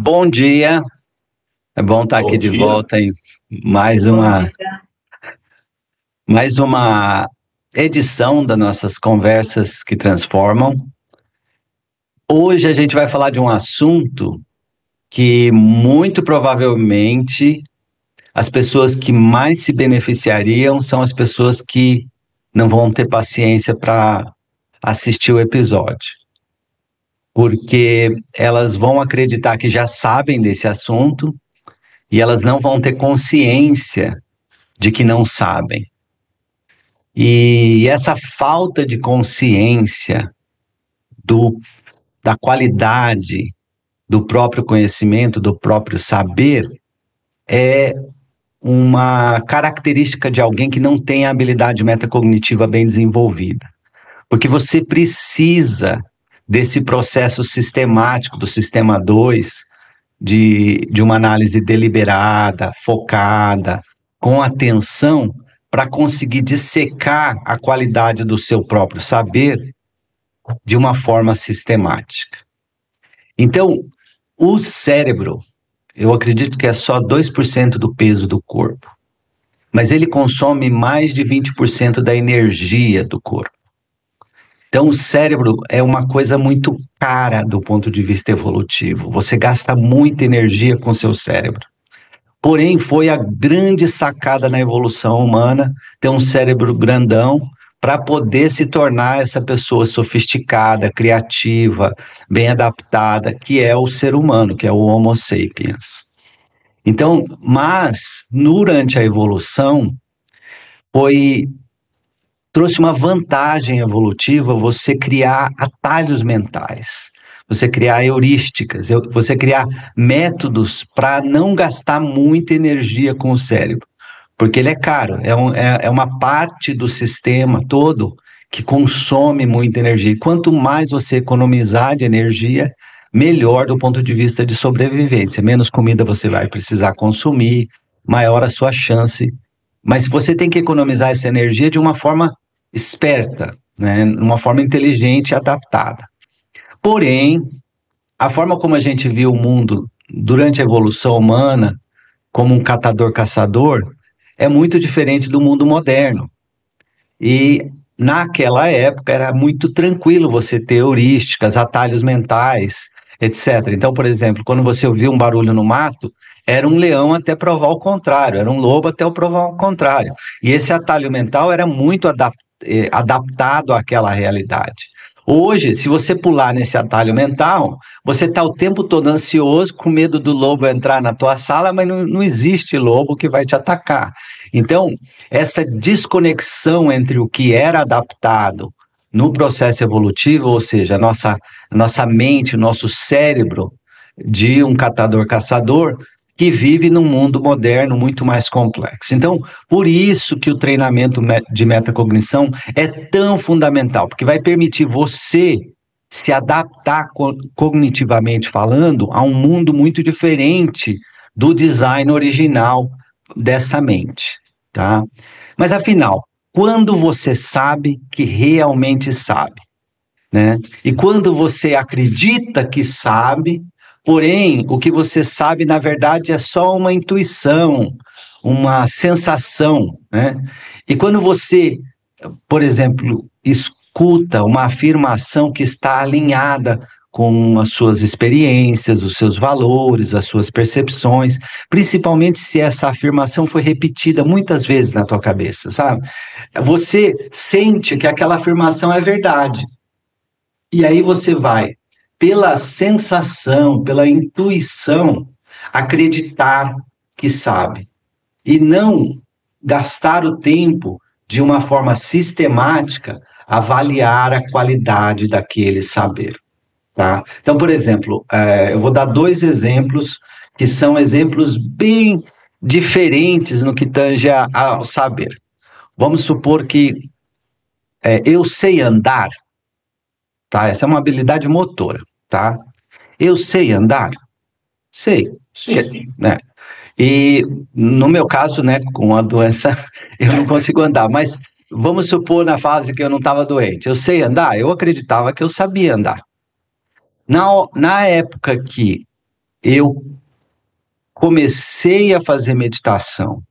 Bom dia, é bom estar aqui Bom de dia. volta em mais Bom uma, dia. mais uma edição das nossas conversas que transformam. Hoje a gente vai falar de um assunto que muito provavelmente as pessoas que mais se beneficiariam são as pessoas que não vão ter paciência para assistir o episódio, porque elas vão acreditar que já sabem desse assunto e elas não vão ter consciência de que não sabem. E essa falta de consciência do, da qualidade do próprio conhecimento, do próprio saber, é uma característica de alguém que não tem a habilidade metacognitiva bem desenvolvida. Porque você precisa desse processo sistemático do sistema 2, de uma análise deliberada, focada, com atenção, para conseguir dissecar a qualidade do seu próprio saber de uma forma sistemática. Então, o cérebro, eu acredito que é só 2% do peso do corpo, mas ele consome mais de 20% da energia do corpo. Então, o cérebro é uma coisa muito cara do ponto de vista evolutivo. Você gasta muita energia com o seu cérebro. Porém, foi a grande sacada na evolução humana ter um cérebro grandão para poder se tornar essa pessoa sofisticada, criativa, bem adaptada, que é o ser humano, que é o Homo sapiens. Então, mas durante a evolução trouxe uma vantagem evolutiva você criar atalhos mentais, você criar heurísticas, você criar métodos para não gastar muita energia com o cérebro, porque ele é caro, é uma parte do sistema todo que consome muita energia. E quanto mais você economizar de energia, melhor do ponto de vista de sobrevivência. Menos comida você vai precisar consumir, maior a sua chance. Mas você tem que economizar essa energia de uma forma esperta, né? Uma forma inteligente e adaptada. Porém, a forma como a gente viu o mundo durante a evolução humana, como um catador-caçador, é muito diferente do mundo moderno. E naquela época era muito tranquilo você ter heurísticas, atalhos mentais, etc. Então, por exemplo, quando você ouvia um barulho no mato, era um leão até provar o contrário, era um lobo até provar o contrário. E esse atalho mental era muito adaptado àquela realidade. Hoje, se você pular nesse atalho mental, você está o tempo todo ansioso, com medo do lobo entrar na tua sala, mas não existe lobo que vai te atacar. Então, essa desconexão entre o que era adaptado no processo evolutivo, ou seja, a nossa mente, o nosso cérebro de um catador-caçador, que vive num mundo moderno muito mais complexo. Então, por isso que o treinamento de metacognição é tão fundamental, porque vai permitir você se adaptar cognitivamente falando a um mundo muito diferente do design original dessa mente, tá? Mas afinal, quando você sabe que realmente sabe, né? E quando você acredita que sabe, porém, o que você sabe, na verdade, é só uma intuição, uma sensação, né? E quando você, por exemplo, escuta uma afirmação que está alinhada com as suas experiências, os seus valores, as suas percepções, principalmente se essa afirmação foi repetida muitas vezes na tua cabeça, sabe? Você sente que aquela afirmação é verdade. E aí você vai, pela sensação, pela intuição, acreditar que sabe. E não gastar o tempo de uma forma sistemática, avaliar a qualidade daquele saber. Tá? Então, por exemplo, eu vou dar 2 exemplos que são exemplos bem diferentes no que tange ao saber. Vamos supor que eu sei andar. Tá? Essa é uma habilidade motora, tá? Eu sei andar? Sei, Sim. né? E no meu caso, né, com a doença, eu não consigo andar, mas vamos supor na fase que eu não estava doente. Eu sei andar? Eu acreditava que eu sabia andar. Na época que eu comecei a fazer meditação,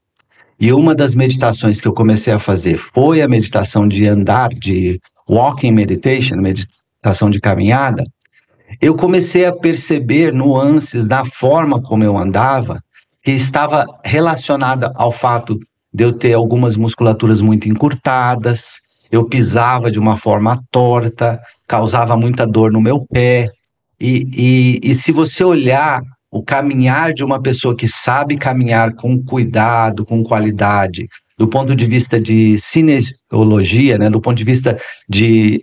e uma das meditações que eu comecei a fazer foi a meditação de andar, de walking meditation, meditação de caminhada, eu comecei a perceber nuances da forma como eu andava, que estava relacionada ao fato de eu ter algumas musculaturas muito encurtadas, eu pisava de uma forma torta, causava muita dor no meu pé. E se você olhar o caminhar de uma pessoa que sabe caminhar com cuidado, com qualidade, do ponto de vista de cinesiologia, né, do ponto de vista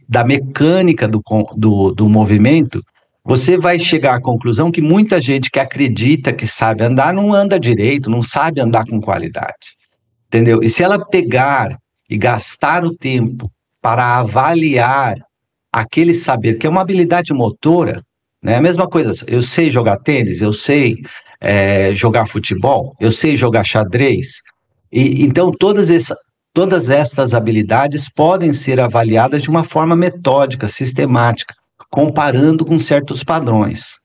da mecânica do movimento, você vai chegar à conclusão que muita gente que acredita que sabe andar não anda direito, não sabe andar com qualidade, entendeu? E se ela pegar e gastar o tempo para avaliar aquele saber, que é uma habilidade motora, né? A mesma coisa, eu sei jogar tênis, eu sei jogar futebol, eu sei jogar xadrez, e então todas estas habilidades podem ser avaliadas de uma forma metódica, sistemática, comparando com certos padrões.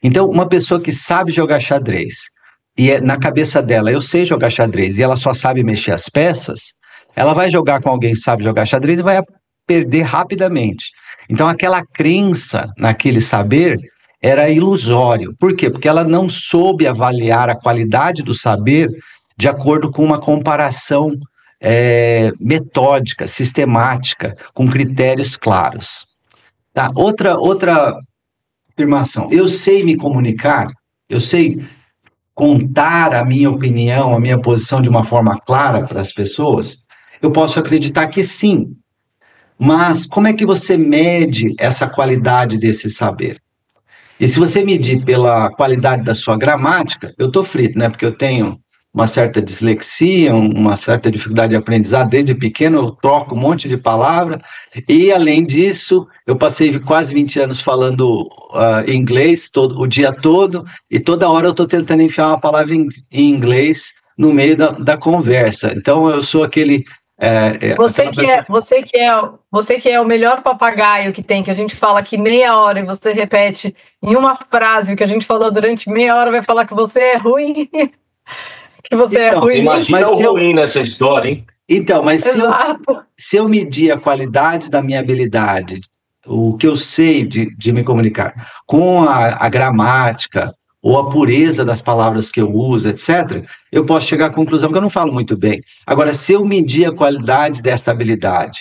Então, uma pessoa que sabe jogar xadrez, e na cabeça dela, eu sei jogar xadrez, e ela só sabe mexer as peças, ela vai jogar com alguém que sabe jogar xadrez e vai perder rapidamente. Então, aquela crença naquele saber era ilusório. Por quê? Porque ela não soube avaliar a qualidade do saber de acordo com uma comparação metódica, sistemática, com critérios claros. Tá? Outra afirmação. Eu sei me comunicar, eu sei contar a minha opinião, a minha posição de uma forma clara para as pessoas. Eu posso acreditar que sim, mas como é que você mede essa qualidade desse saber? E se você medir pela qualidade da sua gramática, eu estou frito, né? Porque eu tenho uma certa dislexia, uma certa dificuldade de aprendizado. Desde pequeno eu troco um monte de palavra. E, além disso, eu passei quase 20 anos falando inglês o dia todo. E toda hora eu estou tentando enfiar uma palavra em inglês no meio da conversa. Então, eu sou aquele... Você que é o melhor papagaio que tem, que a gente fala aqui meia hora e você repete em uma frase o que a gente falou durante meia hora, vai falar que você é ruim, que você é ruim. Imagina o ruim nessa história, hein? Então, mas se eu medir a qualidade da minha habilidade, o que eu sei de me comunicar, com a gramática, ou a pureza das palavras que eu uso, etc., eu posso chegar à conclusão que eu não falo muito bem. Agora, se eu medir a qualidade desta habilidade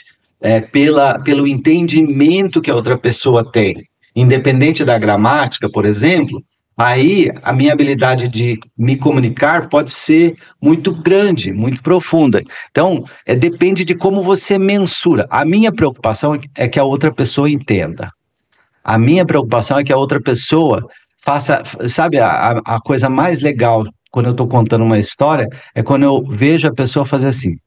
pelo entendimento que a outra pessoa tem, independente da gramática, por exemplo, aí a minha habilidade de me comunicar pode ser muito grande, muito profunda. Então, depende de como você mensura. A minha preocupação é que a outra pessoa entenda. A minha preocupação é que a outra pessoa faça, sabe, a coisa mais legal quando eu estou contando uma história é quando eu vejo a pessoa fazer assim.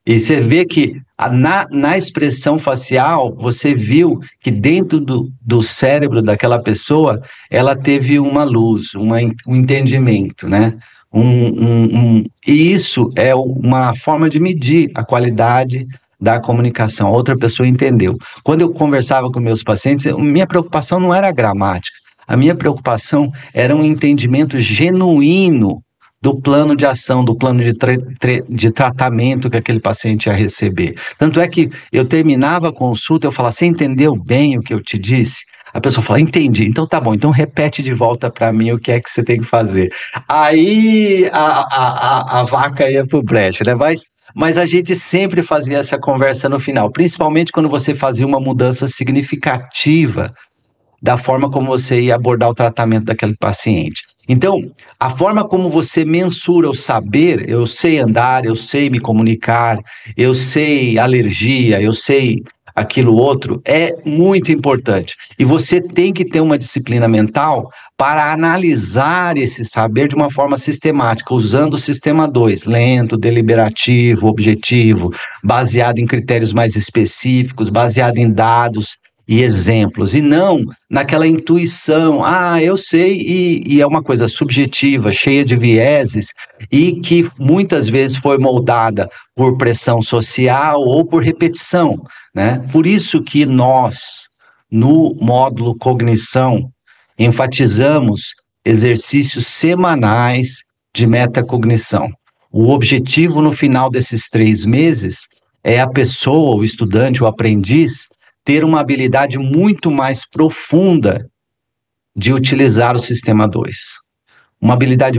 E você vê que na expressão facial, você viu que dentro do cérebro daquela pessoa, ela teve uma luz, um entendimento, né? E isso é uma forma de medir a qualidade da comunicação, a outra pessoa entendeu. Quando eu conversava com meus pacientes, minha preocupação não era a gramática, a minha preocupação era um entendimento genuíno do plano de ação, do plano de tratamento que aquele paciente ia receber. Tanto é que eu terminava a consulta, eu falava, você entendeu bem o que eu te disse? A pessoa fala, entendi, então tá bom, então repete de volta para mim o que é que você tem que fazer. Aí a vaca ia pro brejo, né? Mas a gente sempre fazia essa conversa no final, principalmente quando você fazia uma mudança significativa da forma como você ia abordar o tratamento daquele paciente. Então, a forma como você mensura o saber, eu sei andar, eu sei me comunicar, eu sei alergia, eu sei aquilo outro, é muito importante. E você tem que ter uma disciplina mental para analisar esse saber de uma forma sistemática, usando o sistema 2, lento, deliberativo, objetivo, baseado em critérios mais específicos, baseado em dados e exemplos, e não naquela intuição, eu sei, e é uma coisa subjetiva, cheia de vieses, e que muitas vezes foi moldada por pressão social ou por repetição, né? Por isso que nós, no módulo cognição, enfatizamos exercícios semanais de metacognição. O objetivo no final desses 3 meses é a pessoa, o estudante, o aprendiz, ter uma habilidade muito mais profunda de utilizar o sistema 2. Uma habilidade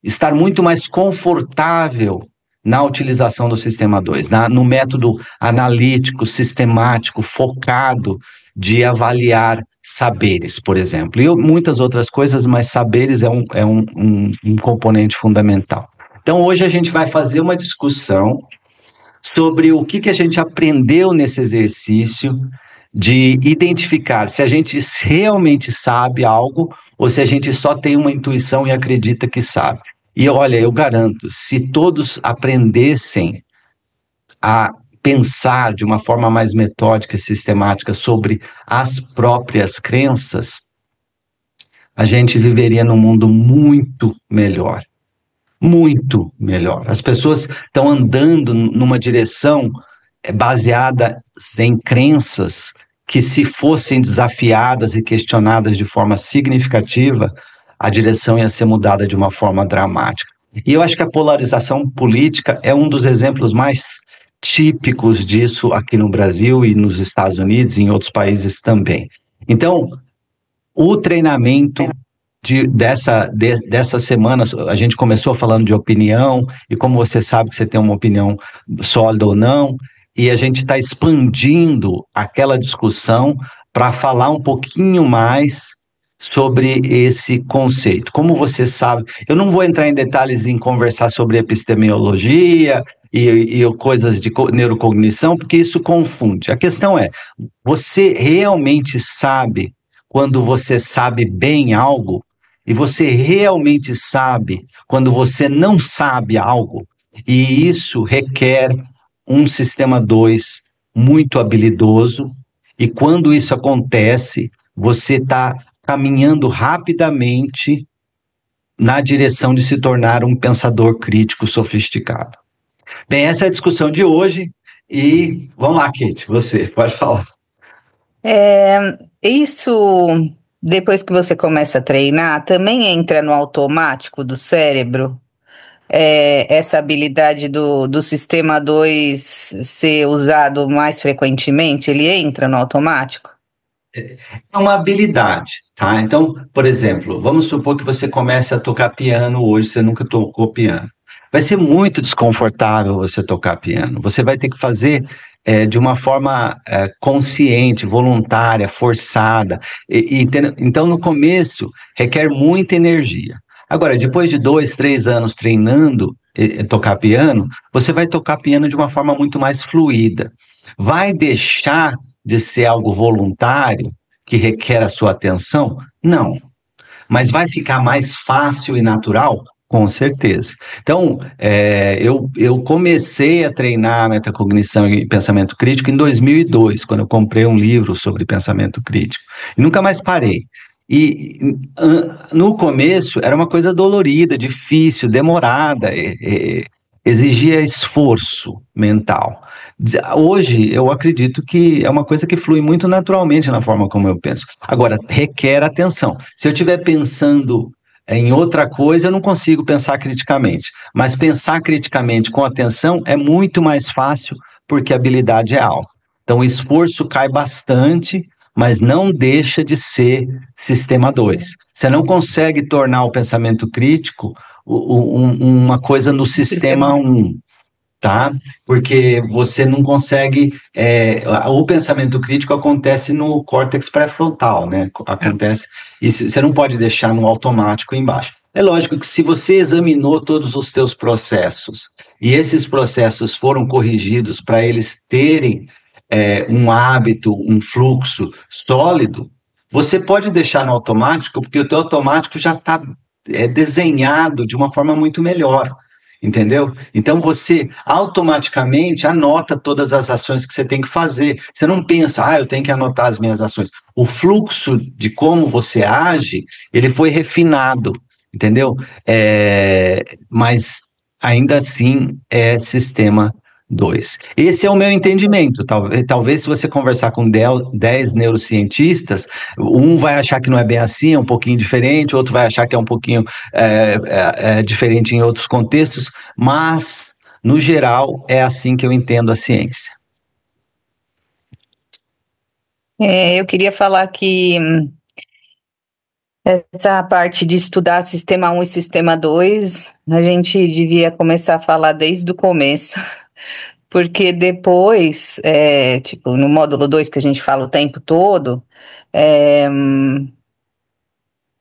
estar muito mais confortável na utilização do sistema 2, no método analítico, sistemático, focado de avaliar saberes, por exemplo. E muitas outras coisas, mas saberes é um componente fundamental. Então, hoje a gente vai fazer uma discussão sobre o que a gente aprendeu nesse exercício de identificar se a gente realmente sabe algo ou se a gente só tem uma intuição e acredita que sabe. E olha, eu garanto, se todos aprendessem a pensar de uma forma mais metódica e sistemática sobre as próprias crenças, a gente viveria num mundo muito melhor. Muito melhor. As pessoas estão andando numa direção baseada em crenças que, se fossem desafiadas e questionadas de forma significativa, a direção ia ser mudada de uma forma dramática. E eu acho que a polarização política é um dos exemplos mais típicos disso aqui no Brasil e nos Estados Unidos e em outros países também. Então, o treinamento dessa semana, a gente começou falando de opinião, e como você sabe que você tem uma opinião sólida ou não, e a gente está expandindo aquela discussão para falar um pouquinho mais sobre esse conceito. Como você sabe, eu não vou entrar em detalhes em conversar sobre epistemologia e coisas de neurocognição, porque isso confunde. A questão é, você realmente sabe quando você sabe bem algo, e você realmente sabe quando você não sabe algo, e isso requer um sistema 2 muito habilidoso, e quando isso acontece, você está caminhando rapidamente na direção de se tornar um pensador crítico sofisticado. Bem, essa é a discussão de hoje, e vamos lá, Kate, você pode falar. Isso, depois que você começa a treinar, também entra no automático do cérebro? Essa habilidade do sistema 2 ser usado mais frequentemente, ele entra no automático? É uma habilidade, tá? Então, por exemplo, vamos supor que você comece a tocar piano hoje, você nunca tocou piano. Vai ser muito desconfortável você tocar piano. Você vai ter que fazer de uma forma consciente, voluntária, forçada. Então, no começo, requer muita energia. Agora, depois de 2, 3 anos treinando tocar piano, você vai tocar piano de uma forma muito mais fluida. Vai deixar de ser algo voluntário, que requer a sua atenção? Não. Mas vai ficar mais fácil e natural? Com certeza. Então, eu comecei a treinar metacognição e pensamento crítico em 2002, quando eu comprei um livro sobre pensamento crítico. E nunca mais parei. E no começo era uma coisa dolorida, difícil, demorada, exigia esforço mental. Hoje eu acredito que é uma coisa que flui muito naturalmente na forma como eu penso. Agora, requer atenção. Se eu estiver pensando em outra coisa, eu não consigo pensar criticamente. Mas pensar criticamente com atenção é muito mais fácil, porque a habilidade é alta. Então o esforço cai bastante, mas não deixa de ser sistema 2. Você não consegue tornar o pensamento crítico uma coisa no sistema 1, tá? Porque você não consegue... o pensamento crítico acontece no córtex pré-frontal, né? Acontece... E você não pode deixar no automático embaixo. É lógico que se você examinou todos os teus processos e esses processos foram corrigidos para eles terem um hábito, um fluxo sólido, você pode deixar no automático, porque o teu automático já está desenhado de uma forma muito melhor, entendeu? Então você automaticamente anota todas as ações que você tem que fazer. Você não pensa, eu tenho que anotar as minhas ações. O fluxo de como você age, ele foi refinado, entendeu? Mas ainda assim é sistema 2. Esse é o meu entendimento. Talvez se você conversar com 10 neurocientistas, um vai achar que não é bem assim, é um pouquinho diferente, outro vai achar que é um pouquinho diferente em outros contextos, mas, no geral, é assim que eu entendo a ciência. Eu queria falar que essa parte de estudar sistema 1 e sistema 2, a gente devia começar a falar desde o começo, porque depois, tipo, no módulo 2 que a gente fala o tempo todo,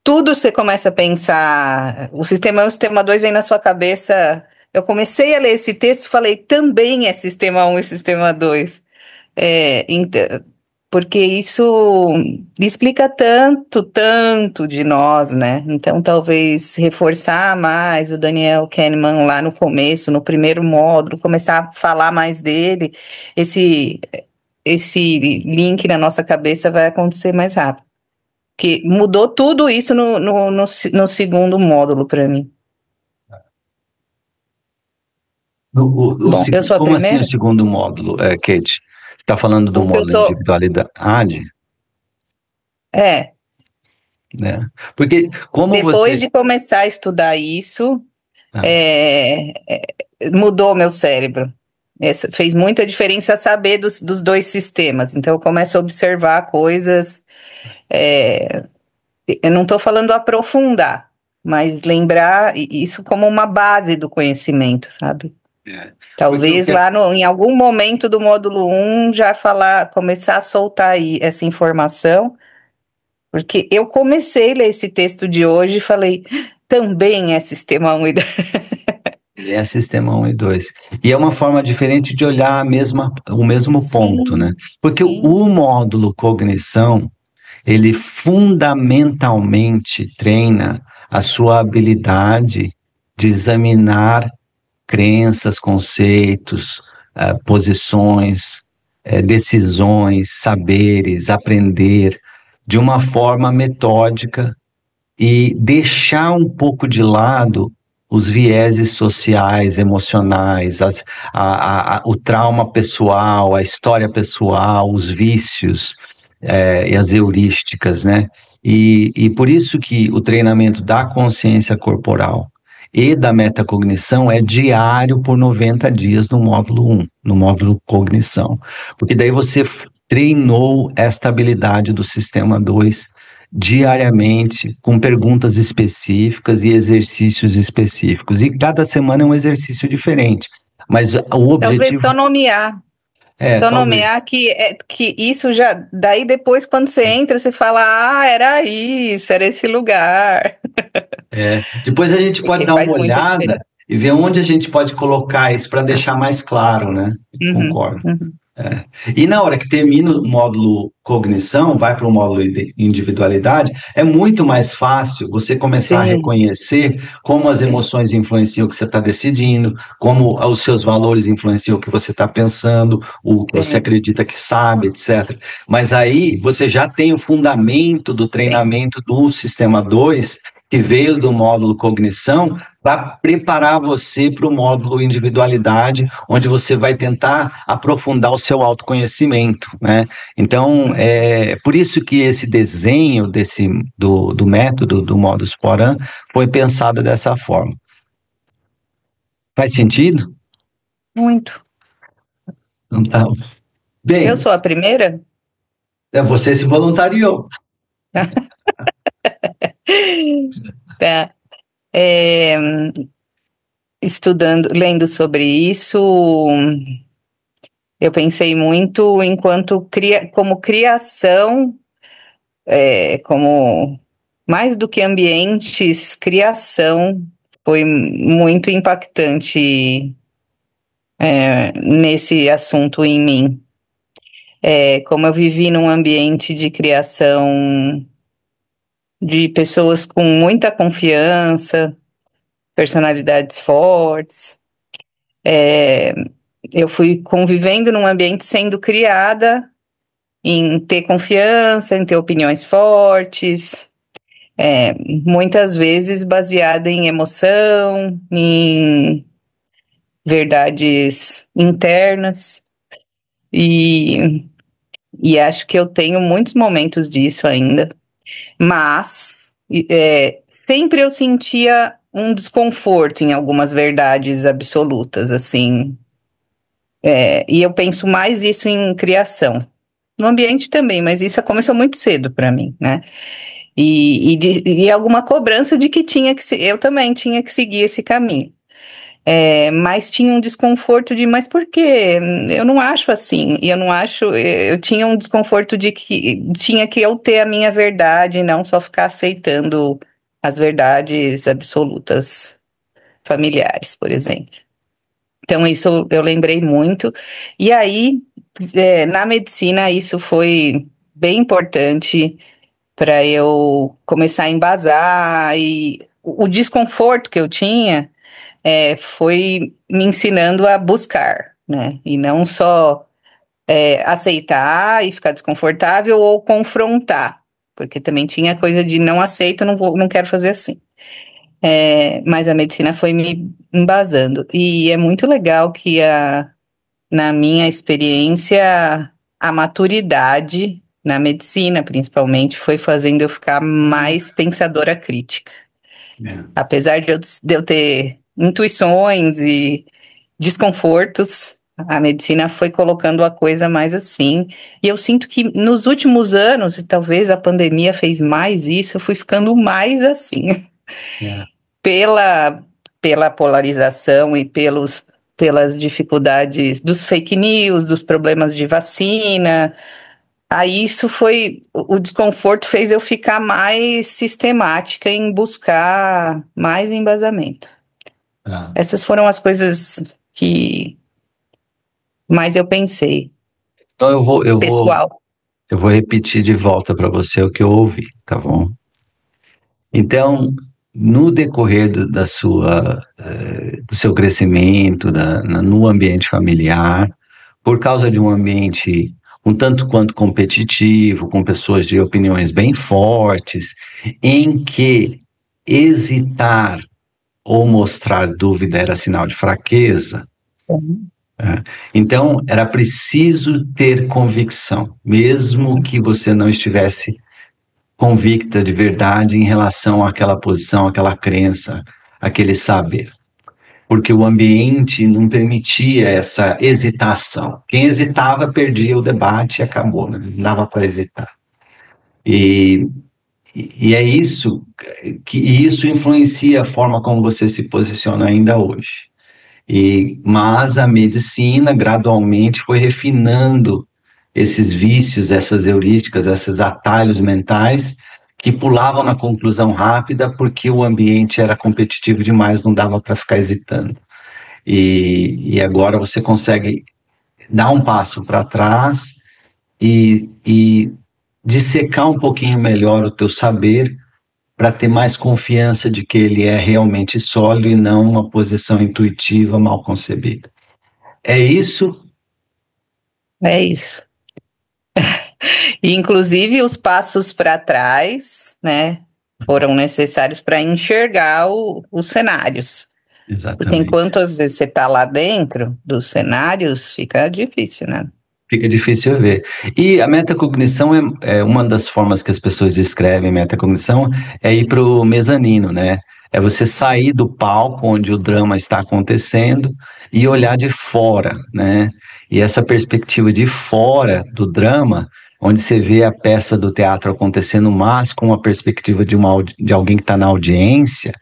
tudo você começa a pensar, o sistema 1 e o sistema 2 vem na sua cabeça. Eu comecei a ler esse texto e falei, também é sistema 1 e sistema 2. Porque isso explica tanto de nós, né? Então, talvez reforçar mais o Daniel Kahneman lá no começo, no primeiro módulo, começar a falar mais dele, esse link na nossa cabeça vai acontecer mais rápido. Que mudou tudo isso no segundo módulo para mim. Bom, eu sou a Como assim primeira? o segundo módulo, Kate? Você está falando do módulo de individualidade? Né? Porque como depois de começar a estudar isso, mudou meu cérebro. Fez muita diferença saber dos dois sistemas. Então, eu começo a observar coisas. Eu não estou falando aprofundar, mas lembrar isso como uma base do conhecimento, sabe? Talvez lá em algum momento do módulo 1 já começar a soltar aí essa informação, porque eu comecei a ler esse texto de hoje e falei, também é sistema 1 e 2. É sistema 1 e 2. E é uma forma diferente de olhar o mesmo ponto, né? Porque o módulo cognição, ele fundamentalmente treina a sua habilidade de examinar crenças, conceitos, posições, decisões, saberes, aprender de uma forma metódica e deixar um pouco de lado os vieses sociais, emocionais, o trauma pessoal, a história pessoal, os vícios e as heurísticas, né? E por isso que o treinamento da consciência corporal e da metacognição é diário por 90 dias no módulo 1, no módulo cognição. Porque daí você treinou esta habilidade do sistema 2 diariamente, com perguntas específicas e exercícios específicos. E cada semana é um exercício diferente. Mas o objetivo... Talvez só nomear. Nomear que isso já... Daí depois, quando você entra, você fala, era isso, era esse lugar. Depois a gente pode dar uma olhada e ver onde a gente pode colocar isso para deixar mais claro, né? Concordo. E na hora que termina o módulo cognição, vai para o módulo individualidade, é muito mais fácil você começar a reconhecer como as emoções influenciam o que você está decidindo, como os seus valores influenciam o que você está pensando, o que você acredita que sabe, etc. Mas aí você já tem o fundamento do treinamento do sistema 2, que veio do módulo cognição, para preparar você para o módulo individualidade, onde você vai tentar aprofundar o seu autoconhecimento, né? Então, é por isso que esse desenho do método do modus porans foi pensado dessa forma. Faz sentido? Muito. Então, tá. Bem, eu sou a primeira? Você se voluntariou. Tá. Lendo sobre isso, eu pensei muito como criação, como mais do que ambientes, criação foi muito impactante nesse assunto em mim. Como eu vivi num ambiente de criação de pessoas com muita confiança, personalidades fortes. Eu fui convivendo num ambiente sendo criada em ter confiança, em ter opiniões fortes, muitas vezes baseada em emoção, em verdades internas, e acho que eu tenho muitos momentos disso ainda, mas sempre eu sentia um desconforto em algumas verdades absolutas, assim, e eu penso mais isso em criação. No ambiente também, mas isso começou muito cedo para mim, né? E alguma cobrança de que eu também tinha que seguir esse caminho. Mas tinha um desconforto de, mas por quê? Eu não acho assim. E eu tinha um desconforto de que tinha que eu ter a minha verdade e não só ficar aceitando as verdades absolutas familiares, por exemplo. Então, isso eu lembrei muito. E aí, na medicina, isso foi bem importante para eu começar a embasar. E o desconforto que eu tinha foi me ensinando a buscar, né? E não só aceitar e ficar desconfortável ou confrontar, porque também tinha coisa de não aceito, não quero fazer assim. Mas a medicina foi me embasando. E é muito legal que, na minha experiência, a maturidade na medicina, principalmente, foi fazendo eu ficar mais pensadora crítica. Apesar de eu ter intuições e desconfortos, a medicina foi colocando a coisa mais assim. E eu sinto que nos últimos anos, e talvez a pandemia fez mais isso, eu fui ficando mais assim. Pela polarização e pelas dificuldades dos fake news, dos problemas de vacina. Aí o desconforto fez eu ficar mais sistemática em buscar mais embasamento. Essas foram as coisas que mais eu pensei. Então Pessoal. Eu vou repetir de volta para você o que eu ouvi, tá bom? Então, no decorrer do seu crescimento no ambiente familiar, por causa de um ambiente um tanto quanto competitivo, com pessoas de opiniões bem fortes, em que hesitar ou mostrar dúvida era sinal de fraqueza, então era preciso ter convicção, mesmo que você não estivesse convicta de verdade em relação àquela posição, àquela crença, aquele saber. Porque o ambiente não permitia essa hesitação. Quem hesitava perdia o debate e acabou, né? Não dava para hesitar. E é isso que isso influencia a forma como você se posiciona ainda hoje. Mas a medicina gradualmente foi refinando esses vícios, essas heurísticas, esses atalhos mentais que pulavam na conclusão rápida porque o ambiente era competitivo demais, não dava para ficar hesitando. E agora você consegue dar um passo para trás e dissecar um pouquinho melhor o teu saber para ter mais confiança de que ele é realmente sólido e não uma posição intuitiva mal concebida. É isso? É isso. E, inclusive, os passos para trás, né, foram necessários para enxergar os cenários. Exatamente. Porque enquanto às vezes você está lá dentro dos cenários, fica difícil, né? Fica difícil ver. E a metacognição é uma das formas que as pessoas descrevem metacognição, é ir para o mezanino, né? É você sair do palco onde o drama está acontecendo e olhar de fora, né? E essa perspectiva de fora do drama, onde você vê a peça do teatro acontecendo, mas com a perspectiva de alguém que está na audiência,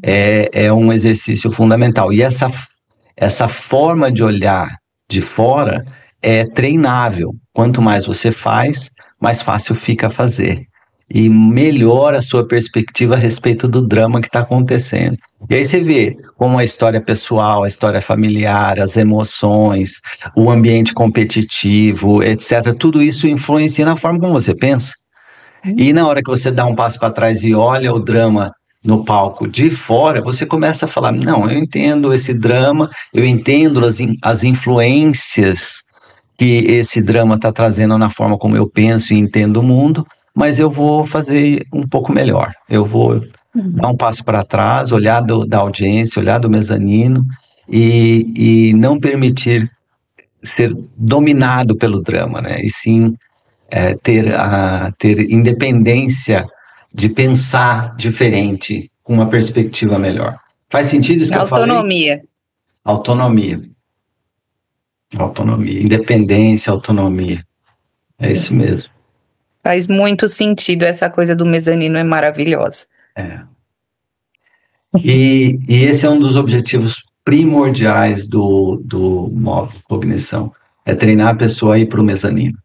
é um exercício fundamental. E essa forma de olhar de fora é treinável. Quanto mais você faz, mais fácil fica fazer. E melhora a sua perspectiva a respeito do drama que está acontecendo. E aí você vê como a história pessoal, a história familiar, as emoções, o ambiente competitivo, etc., tudo isso influencia na forma como você pensa. E na hora que você dá um passo para trás e olha o drama no palco de fora, você começa a falar, não, eu entendo esse drama, eu entendo as influências que esse drama está trazendo na forma como eu penso e entendo o mundo, mas eu vou fazer um pouco melhor. Eu vou dar um passo para trás, olhar da audiência, olhar do mezanino e não permitir ser dominado pelo drama, né? E sim ter independência de pensar diferente, com uma perspectiva melhor. Faz sentido isso que eu falei? Autonomia. Autonomia, independência, autonomia. É isso mesmo. Faz muito sentido, essa coisa do mezanino é maravilhosa. E esse é um dos objetivos primordiais do módulo Cognição, é treinar a pessoa a ir para o mezanino.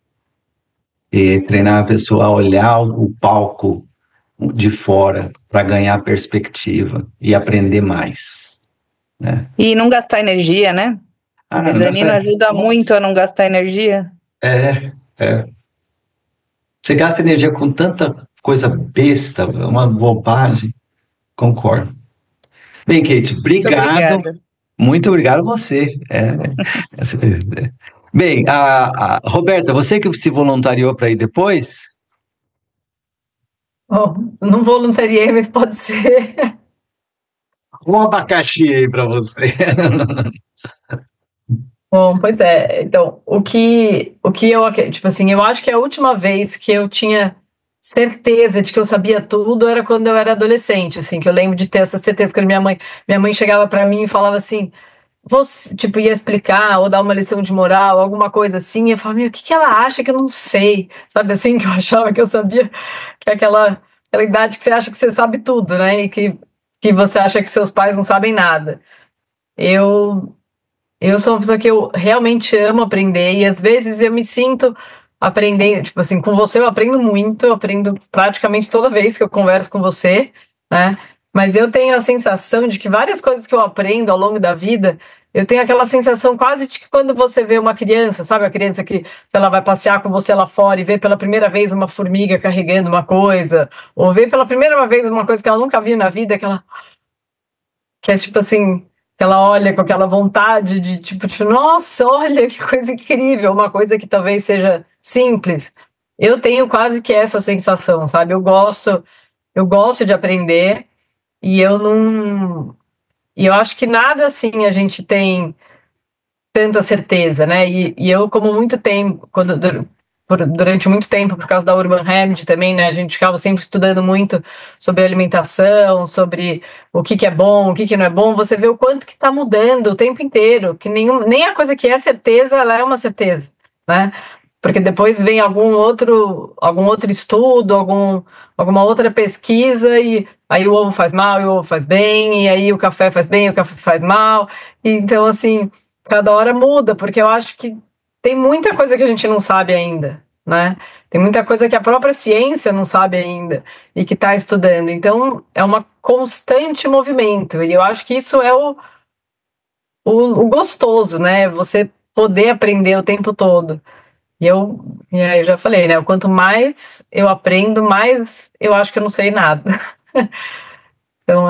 E treinar a pessoa a olhar o palco de fora para ganhar perspectiva e aprender mais. Né? E não gastar energia, né? O mezanino ajuda muito a não gastar energia. Você gasta energia com tanta coisa besta, uma bobagem. Concordo. Bem, Kate, obrigado. Muito obrigado a você. Bem, Roberta, você que se voluntariou para ir depois? Não voluntariei, mas pode ser. Um abacaxi aí para você. Bom, pois é. Então, o que eu, tipo assim, eu acho que a última vez que eu tinha certeza de que eu sabia tudo era quando eu era adolescente, assim, que eu lembro de ter essa certeza, quando minha mãe chegava para mim e falava assim, você, tipo, ia explicar ou dar uma lição de moral, alguma coisa assim, e eu falava, o que ela acha que eu não sei? Sabe assim, que eu achava que eu sabia, que é aquela idade que você acha que você sabe tudo, né? E que você acha que seus pais não sabem nada. Eu sou uma pessoa que eu realmente amo aprender, e às vezes eu me sinto aprendendo, tipo assim, com você eu aprendo muito, eu aprendo praticamente toda vez que eu converso com você, né? Mas eu tenho a sensação de que várias coisas que eu aprendo ao longo da vida, eu tenho aquela sensação quase de que quando você vê uma criança, sabe? A criança que, se ela vai passear com você lá fora e vê pela primeira vez uma formiga carregando uma coisa, ou vê pela primeira vez uma coisa que ela nunca viu na vida, que é tipo assim, que ela olha com aquela vontade de tipo, nossa, olha que coisa incrível, uma coisa que talvez seja simples. Eu tenho quase que essa sensação, sabe? Eu gosto de aprender e eu acho que nada assim a gente tem tanta certeza, né? E eu, como muito tempo, durante muito tempo, por causa da Urban Habit também, né? A gente ficava sempre estudando muito sobre alimentação, sobre o que é bom, o que não é bom. Você vê o quanto que está mudando o tempo inteiro, que nem a coisa que é certeza, ela é uma certeza, né? Porque depois vem algum outro estudo, alguma outra pesquisa, e aí o ovo faz mal, e o ovo faz bem, e aí o café faz bem, e o café faz mal. E, então, assim, cada hora muda, porque eu acho que tem muita coisa que a gente não sabe ainda, né? Tem muita coisa que a própria ciência não sabe ainda e que está estudando. Então, é uma constante movimento. E eu acho que isso é o gostoso, né? Você poder aprender o tempo todo. E aí eu já falei, né? Quanto mais eu aprendo, mais eu acho que eu não sei nada. Então,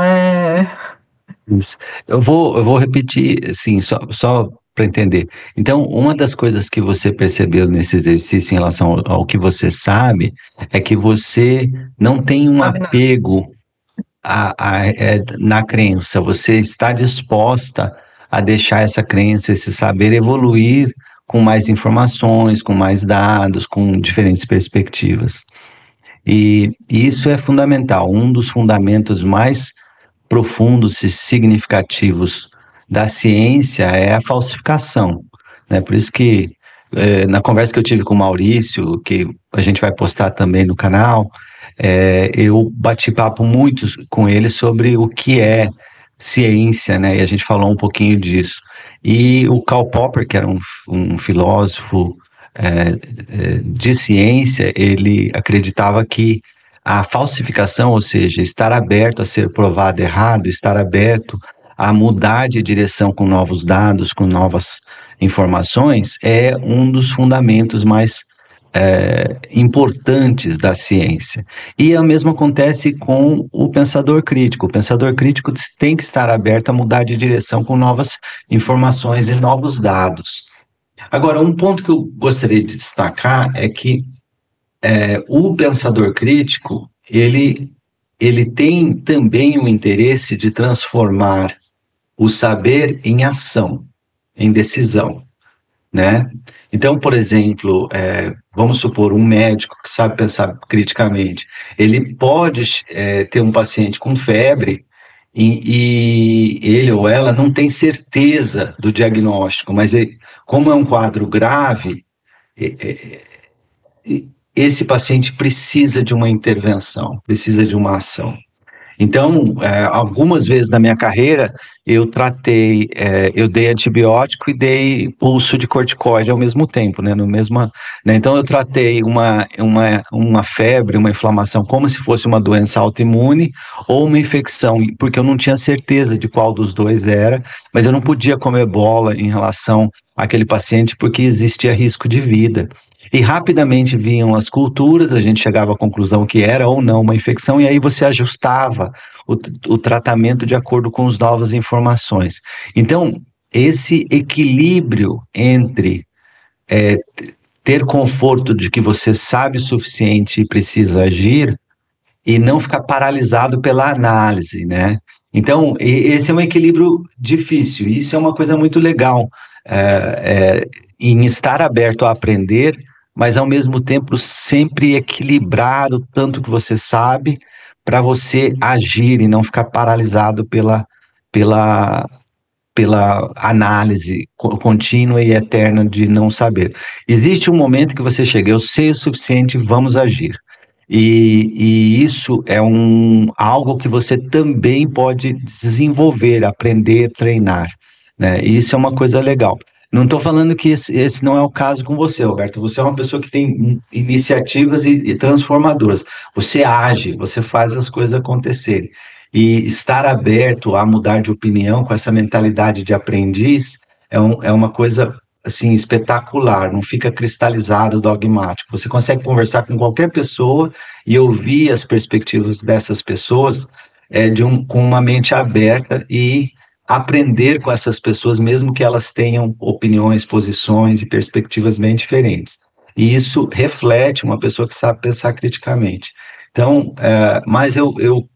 Isso. Eu vou repetir, assim, só para entender. Então, uma das coisas que você percebeu nesse exercício em relação ao que você sabe é que você não tem um apego na crença, você está disposta a deixar essa crença, esse saber evoluir com mais informações, com mais dados, com diferentes perspectivas. E isso é fundamental. Um dos fundamentos mais profundos e significativos da ciência é a falsificação, né? Por isso que na conversa que eu tive com o Maurício, que a gente vai postar também no canal, eu bati papo muito com ele sobre o que é ciência, né? E a gente falou um pouquinho disso. E o Karl Popper, que era um filósofo de ciência, ele acreditava que a falsificação, ou seja, estar aberto a ser provado errado, estar aberto a mudar de direção com novos dados, com novas informações, é um dos fundamentos mais importantes da ciência. E o mesmo acontece com o pensador crítico. O pensador crítico tem que estar aberto a mudar de direção com novas informações e novos dados. Agora, um ponto que eu gostaria de destacar é que o pensador crítico, ele tem também o interesse de transformar o saber em ação, em decisão, né? Então, por exemplo, vamos supor um médico que sabe pensar criticamente, ele pode ter um paciente com febre e ele ou ela não tem certeza do diagnóstico, mas como é um quadro grave, esse paciente precisa de uma intervenção, precisa de uma ação. Então, algumas vezes na minha carreira, eu dei antibiótico e dei pulso de corticoide ao mesmo tempo, né? Então, eu tratei uma febre, uma inflamação, como se fosse uma doença autoimune ou uma infecção, porque eu não tinha certeza de qual dos dois era, mas eu não podia comer bola em relação àquele paciente, porque existia risco de vida. E rapidamente vinham as culturas, a gente chegava à conclusão que era ou não uma infecção, e aí você ajustava o tratamento de acordo com as novas informações. Então, esse equilíbrio entre ter conforto de que você sabe o suficiente e precisa agir, e não ficar paralisado pela análise, né? Então, esse é um equilíbrio difícil, e isso é uma coisa muito legal, em estar aberto a aprender, mas ao mesmo tempo sempre equilibrar o tanto que você sabe para você agir e não ficar paralisado pela análise contínua e eterna de não saber. Existe um momento que você chega, eu sei o suficiente, vamos agir. E isso é algo que você também pode desenvolver, aprender, treinar, né? E isso é uma coisa legal. Não estou falando que esse não é o caso com você, Roberto. Você é uma pessoa que tem iniciativas e transformadoras. Você age, você faz as coisas acontecerem. E estar aberto a mudar de opinião com essa mentalidade de aprendiz é uma coisa assim espetacular, não fica cristalizado, dogmático. Você consegue conversar com qualquer pessoa e ouvir as perspectivas dessas pessoas com uma mente aberta e aprender com essas pessoas, mesmo que elas tenham opiniões, posições e perspectivas bem diferentes. E isso reflete uma pessoa que sabe pensar criticamente. Então, mas eu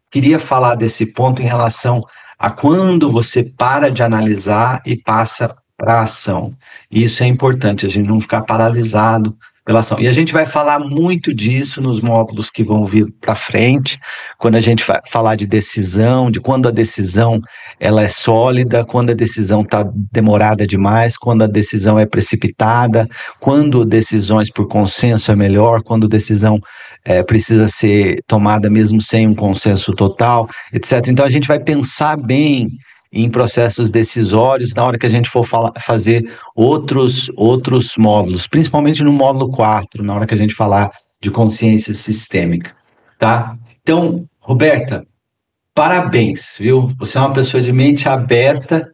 queria falar desse ponto em relação a quando você para de analisar e passa para a ação. Isso é importante, a gente não ficar paralisado pela ação. E a gente vai falar muito disso nos módulos que vão vir para frente, quando a gente falar de decisão, de quando a decisão ela é sólida, quando a decisão está demorada demais, quando a decisão é precipitada, quando decisões por consenso é melhor, quando decisão precisa ser tomada mesmo sem um consenso total, etc. Então a gente vai pensar bem em processos decisórios na hora que a gente for fazer outros módulos, principalmente no módulo 4, na hora que a gente falar de consciência sistêmica, tá? Então, Roberta, parabéns, viu? Você é uma pessoa de mente aberta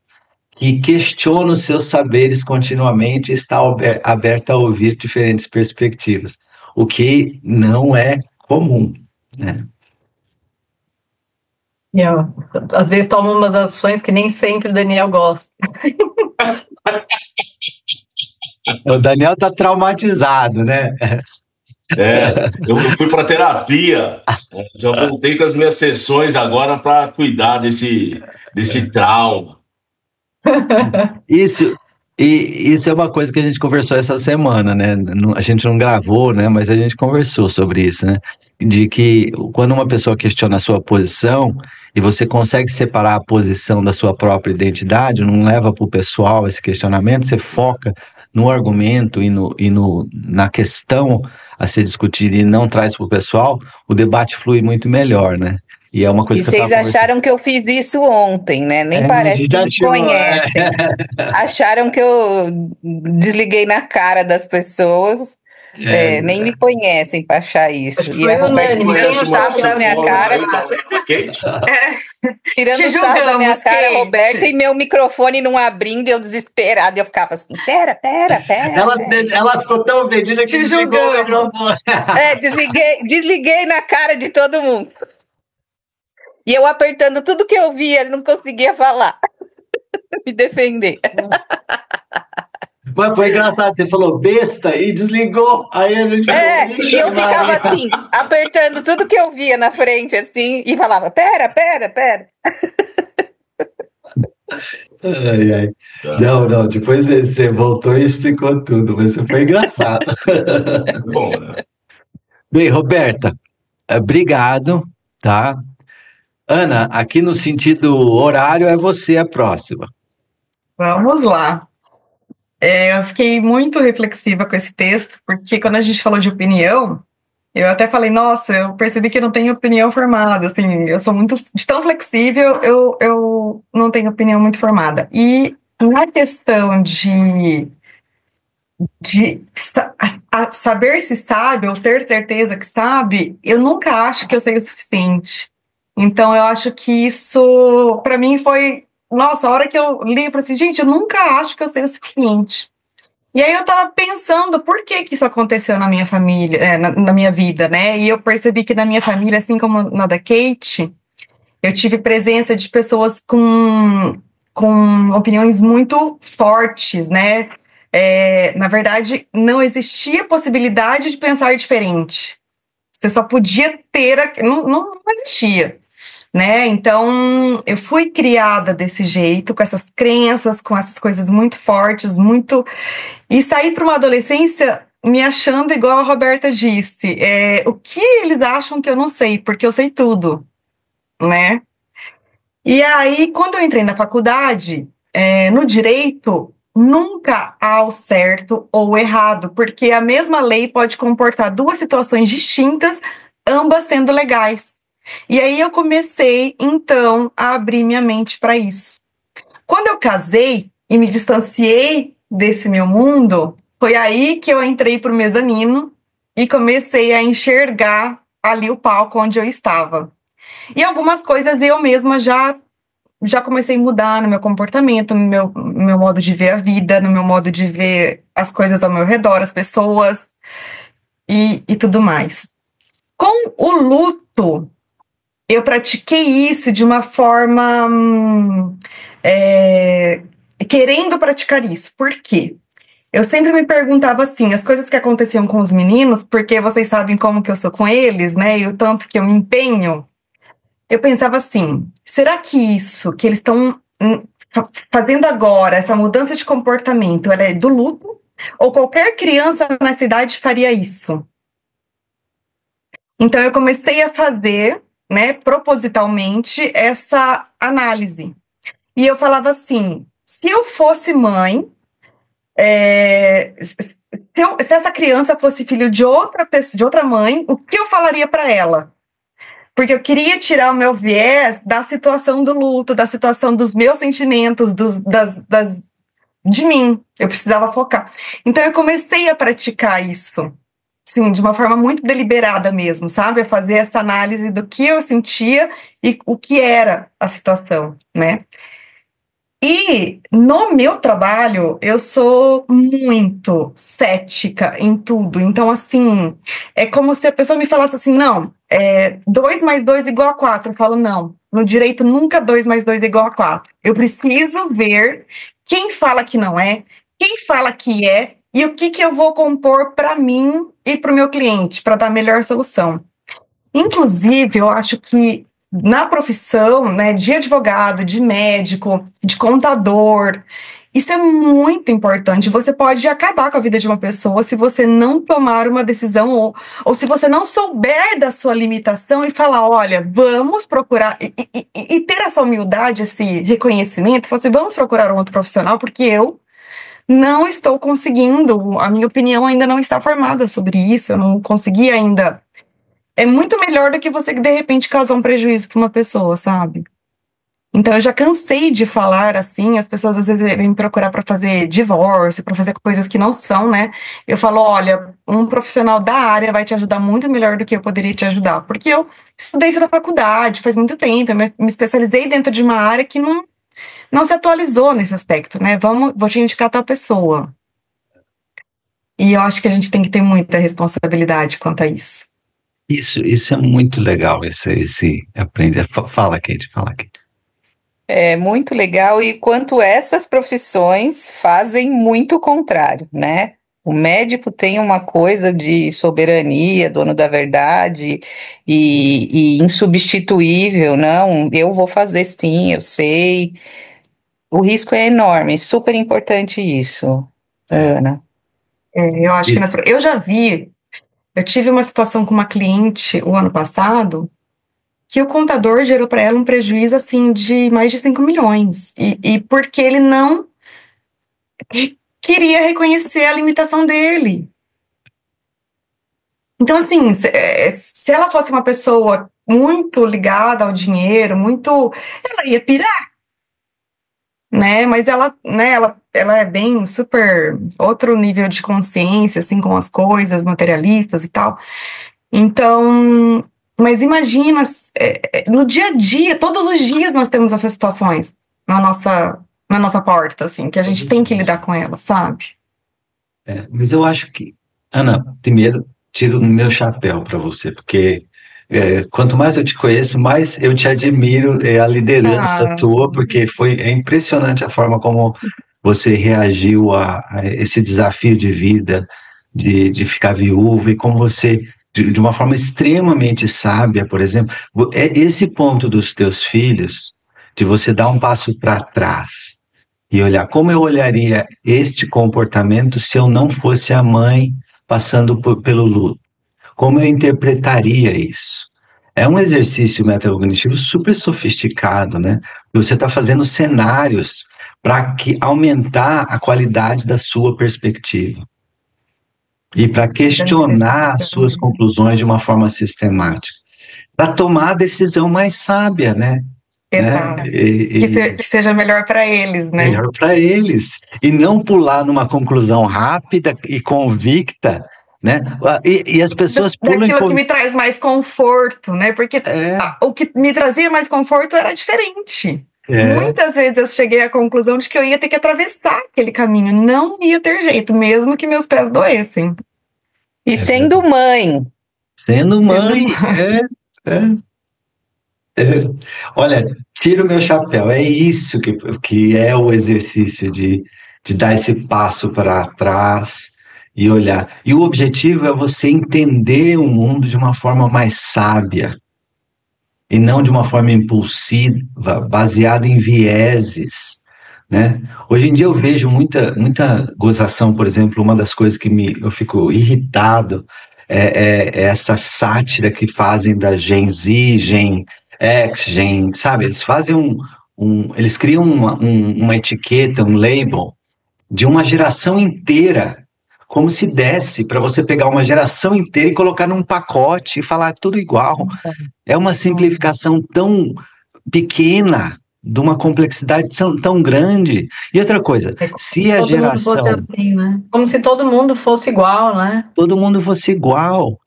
que questiona os seus saberes continuamente e está aberta a ouvir diferentes perspectivas, o que não é comum, né? Eu, às vezes tomo umas ações que nem sempre o Daniel gosta. O Daniel está traumatizado, né? Eu fui para terapia, já voltei com as minhas sessões agora para cuidar desse trauma. Isso é uma coisa que a gente conversou essa semana, né? A gente não gravou, né? Mas a gente conversou sobre isso, né? De que quando uma pessoa questiona a sua posição e você consegue separar a posição da sua própria identidade, não leva para o pessoal esse questionamento, você foca no argumento na questão a ser discutida e não traz para o pessoal, o debate flui muito melhor, né? E é uma coisa que vocês acharam que eu fiz isso ontem, né? Nem parece que me conhecem. Acharam que eu desliguei na cara das pessoas. Nem me conhecem para achar isso. E a Roberta tirando o sarro da minha cara. Tirando o sarro da minha cara, Roberta, e meu microfone não abrindo, eu desesperada. Eu ficava assim, pera. Ela ficou tão vendida que desligou o microfone. Desliguei na cara de todo mundo. E eu apertando tudo que eu via, ele não conseguia falar. Me defender. Mas foi engraçado, você falou besta e desligou. Aí a gente e eu ficava assim, apertando tudo que eu via na frente, assim, e falava, pera. Ai, ai. Tá? Não, depois você voltou e explicou tudo, mas você foi engraçado. Bom, né? Bem, Roberta, obrigado, tá? Ana, aqui no sentido horário é você a próxima. Vamos lá. Eu fiquei muito reflexiva com esse texto, porque quando a gente falou de opinião, eu até falei, nossa, eu percebi que eu não tenho opinião formada, assim, eu sou muito, de tão flexível, eu não tenho opinião muito formada. E na questão de saber se sabe, ou ter certeza que sabe, eu nunca acho que eu sei o suficiente. Então, eu acho que isso, para mim, foi, nossa, a hora que eu li, eu falei assim, gente, eu nunca acho que eu sei o suficiente. E aí eu tava pensando por que que isso aconteceu na minha família, na minha vida, né? E eu percebi que na minha família, assim como na da Kate, eu tive presença de pessoas com opiniões muito fortes, né? Na verdade, não existia possibilidade de pensar diferente. Você só podia ter, não existia, né? Então, eu fui criada desse jeito, com essas crenças, com essas coisas muito fortes, muito. E saí para uma adolescência me achando igual a Roberta disse. O que eles acham que eu não sei? Porque eu sei tudo, né? E aí, quando eu entrei na faculdade, no direito, nunca há o certo ou o errado, porque a mesma lei pode comportar duas situações distintas, ambas sendo legais. E aí eu comecei, então, a abrir minha mente para isso. Quando eu casei e me distanciei desse meu mundo, foi aí que eu entrei para o mezanino e comecei a enxergar ali o palco onde eu estava. E algumas coisas eu mesma já comecei a mudar no meu comportamento, no meu modo de ver a vida, no meu modo de ver as coisas ao meu redor, as pessoas e tudo mais. Com o luto, eu pratiquei isso de uma forma querendo praticar isso. Por quê? Eu sempre me perguntava assim, as coisas que aconteciam com os meninos, porque vocês sabem como que eu sou com eles, né? E o tanto que eu me empenho. Eu pensava assim, será que isso que eles estão fazendo agora, essa mudança de comportamento, ela é do luto? Ou qualquer criança nessa idade faria isso? Então eu comecei a fazer, né, propositalmente, essa análise. E eu falava assim, se eu fosse mãe, se essa criança fosse filho de outra pessoa, de outra mãe, o que eu falaria para ela? Porque eu queria tirar o meu viés da situação do luto, da situação dos meus sentimentos, de mim. Eu precisava focar. Então eu comecei a praticar isso, sim, de uma forma muito deliberada mesmo, sabe? A fazer essa análise do que eu sentia e o que era a situação, né? E no meu trabalho, eu sou muito cética em tudo. Então, assim, é como se a pessoa me falasse assim, não, 2 mais 2 igual a 4. Eu falo, não, no direito nunca 2 mais 2 é igual a 4. Eu preciso ver quem fala que não é, quem fala que é, e o que que eu vou compor para mim e para o meu cliente, para dar a melhor solução. Inclusive, eu acho que na profissão, né, de advogado, de médico, de contador, isso é muito importante. Você pode acabar com a vida de uma pessoa se você não tomar uma decisão ou se você não souber da sua limitação e falar, olha, vamos procurar, e ter essa humildade, esse reconhecimento, falar assim, vamos procurar um outro profissional, porque eu não estou conseguindo, a minha opinião ainda não está formada sobre isso, eu não consegui ainda. É muito melhor do que você, de repente, causar um prejuízo para uma pessoa, sabe? Então, eu já cansei de falar assim, as pessoas às vezes vêm me procurar para fazer divórcio, para fazer coisas que não são, né? Eu falo, olha, um profissional da área vai te ajudar muito melhor do que eu poderia te ajudar, porque eu estudei isso na faculdade, faz muito tempo, eu me especializei dentro de uma área que não se atualizou nesse aspecto, né? Vou te indicar tal pessoa. E eu acho que a gente tem que ter muita responsabilidade quanto a isso. Isso é muito legal, esse aprender. Fala, Kate, fala, Kate. É muito legal, e quanto essas profissões fazem muito o contrário, né? O médico tem uma coisa de soberania, dono da verdade e insubstituível, não, eu vou fazer sim, eu sei. O risco é enorme, super importante isso, Ana. Eu acho que Isso. eu tive uma situação com uma cliente o ano passado que o contador gerou para ela um prejuízo assim de mais de 5 milhões. E porque ele não queria reconhecer a limitação dele. Então, assim, se ela fosse uma pessoa muito ligada ao dinheiro, ela ia pirar, né? Mas ela é bem super outro nível de consciência, assim, com as coisas materialistas e tal. Então, mas imagina, no dia a dia, todos os dias nós temos essas situações na nossa porta, assim, que a gente tem que lidar com elas, sabe? Mas eu acho que, Ana, primeiro, tiro o meu chapéu para você, porque quanto mais eu te conheço, mais eu te admiro, a liderança tua, porque é impressionante a forma como você reagiu a esse desafio de vida, de ficar viúva, e como você, de uma forma extremamente sábia, por exemplo, esse ponto dos teus filhos, de você dar um passo para trás, e olhar como eu olharia este comportamento se eu não fosse a mãe passando pelo luto. Como eu interpretaria isso? É um exercício metacognitivo super sofisticado, né? Você está fazendo cenários para aumentar a qualidade da sua perspectiva e para questionar as suas conclusões de uma forma sistemática, para tomar a decisão mais sábia, né? Exato. Que seja melhor para eles, né? Melhor para eles. E não pular numa conclusão rápida e convicta, né? E as pessoas pulam... Daquilo que me traz mais conforto, né? Porque o que me trazia mais conforto era diferente. Muitas vezes eu cheguei à conclusão de que eu ia ter que atravessar aquele caminho. Não ia ter jeito, mesmo que meus pés doessem. E sendo mãe. Sendo mãe, Olha, tiro o meu chapéu, é isso que é o exercício de dar esse passo para trás e olhar. E o objetivo é você entender o mundo de uma forma mais sábia e não de uma forma impulsiva, baseada em vieses, né? Hoje em dia eu vejo muita gozação, por exemplo, uma das coisas que eu fico irritado é essa sátira que fazem da Gen Z, Gen X, sabe? Eles fazem eles criam uma etiqueta, um label de uma geração inteira, como se desse para você pegar uma geração inteira e colocar num pacote e falar tudo igual. É uma simplificação tão pequena, de uma complexidade tão grande. E outra coisa, se a geração... Todo mundo fosse assim, né? Como se todo mundo fosse igual, né? Todo mundo fosse igual.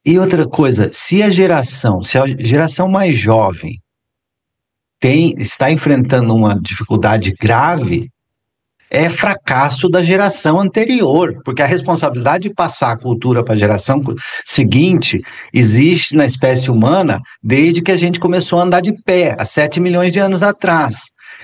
E outra coisa, se a geração mais jovem está enfrentando uma dificuldade grave, é fracasso da geração anterior, porque a responsabilidade de passar a cultura para a geração seguinte existe na espécie humana desde que a gente começou a andar de pé, há 7 milhões de anos atrás.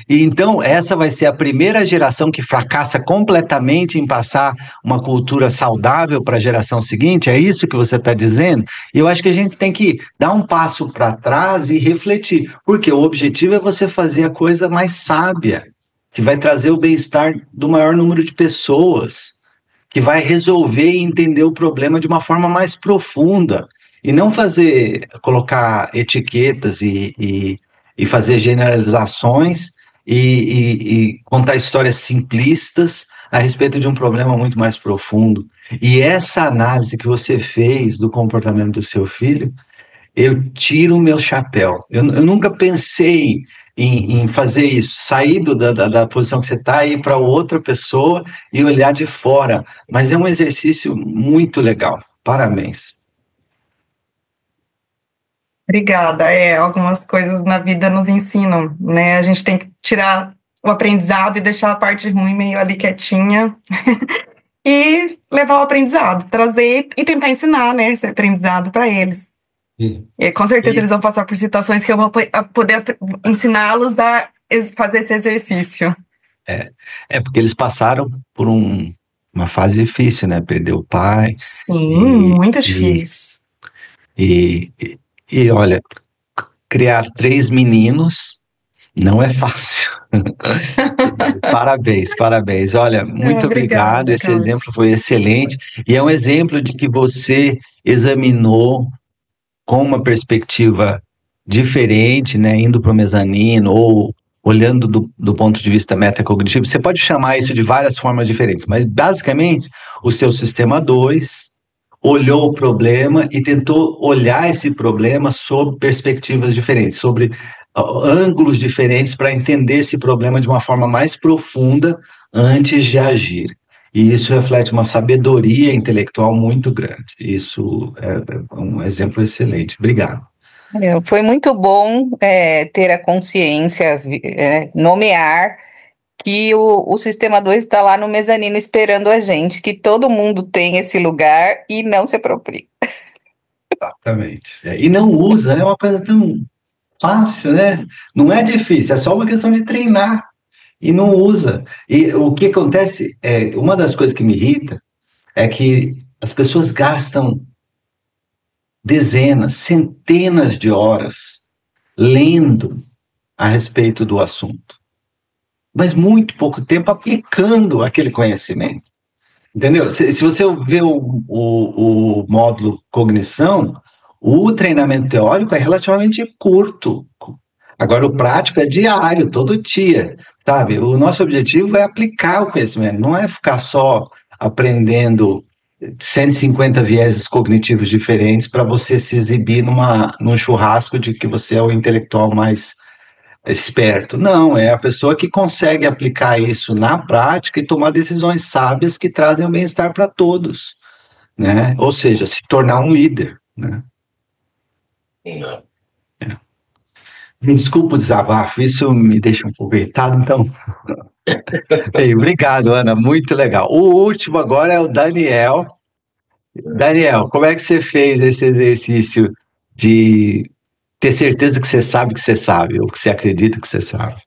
E então essa vai ser a primeira geração que fracassa completamente em passar uma cultura saudável para a geração seguinte, é isso que você está dizendo? E eu acho que a gente tem que dar um passo para trás e refletir, porque o objetivo é você fazer a coisa mais sábia, que vai trazer o bem-estar do maior número de pessoas, que vai resolver e entender o problema de uma forma mais profunda, e não colocar etiquetas e fazer generalizações e contar histórias simplistas a respeito de um problema muito mais profundo. E essa análise que você fez do comportamento do seu filho, eu tiro o meu chapéu. Eu nunca pensei em fazer isso, sair da posição que você está, ir para outra pessoa e olhar de fora. Mas é um exercício muito legal. Parabéns. Obrigada. Algumas coisas na vida nos ensinam, né? A gente tem que tirar o aprendizado e deixar a parte ruim meio ali quietinha e levar o aprendizado, trazer e tentar ensinar, né, esse aprendizado para eles. E com certeza eles vão passar por situações que eu vou poder ensiná-los a fazer esse exercício. Porque eles passaram por uma fase difícil, né? Perder o pai. Sim, muito difícil. E olha, criar 3 meninos Não é fácil. Parabéns, parabéns. Olha, muito obrigado. Obrigada, Esse Cláudio. exemplo foi excelente e é um exemplo de que você examinou com uma perspectiva diferente, né, indo para o mezanino ou olhando do ponto de vista metacognitivo. Você pode chamar isso de várias formas diferentes, mas basicamente o seu sistema 2 olhou o problema e tentou olhar esse problema sob perspectivas diferentes, sobre ângulos diferentes para entender esse problema de uma forma mais profunda antes de agir. E isso reflete uma sabedoria intelectual muito grande. Isso é um exemplo excelente. Obrigado. Foi muito bom ter a consciência, nomear que o Sistema 2 está lá no mezanino esperando a gente, que todo mundo tem esse lugar e não se apropria. Exatamente. E não usa, é uma coisa tão fácil, né? Não é difícil, é só uma questão de treinar e não usa. E o que acontece, uma das coisas que me irrita é que as pessoas gastam dezenas, centenas de horas lendo a respeito do assunto, mas muito pouco tempo aplicando aquele conhecimento. Entendeu? Se você vê o módulo cognição, o treinamento teórico é relativamente curto. Agora, o prático é diário, todo dia, sabe? O nosso objetivo é aplicar o conhecimento, não é ficar só aprendendo 150 vieses cognitivos diferentes para você se exibir num churrasco de que você é o intelectual mais esperto. Não, é a pessoa que consegue aplicar isso na prática e tomar decisões sábias que trazem o bem-estar para todos, né? Ou seja, se tornar um líder, né? Me desculpa o desabafo, isso me deixa um pouco irritado, então... Ei, obrigado, Ana, muito legal. O último agora é o Daniel. Daniel, como é que você fez esse exercício de ter certeza que você sabe, ou que você acredita que você sabe?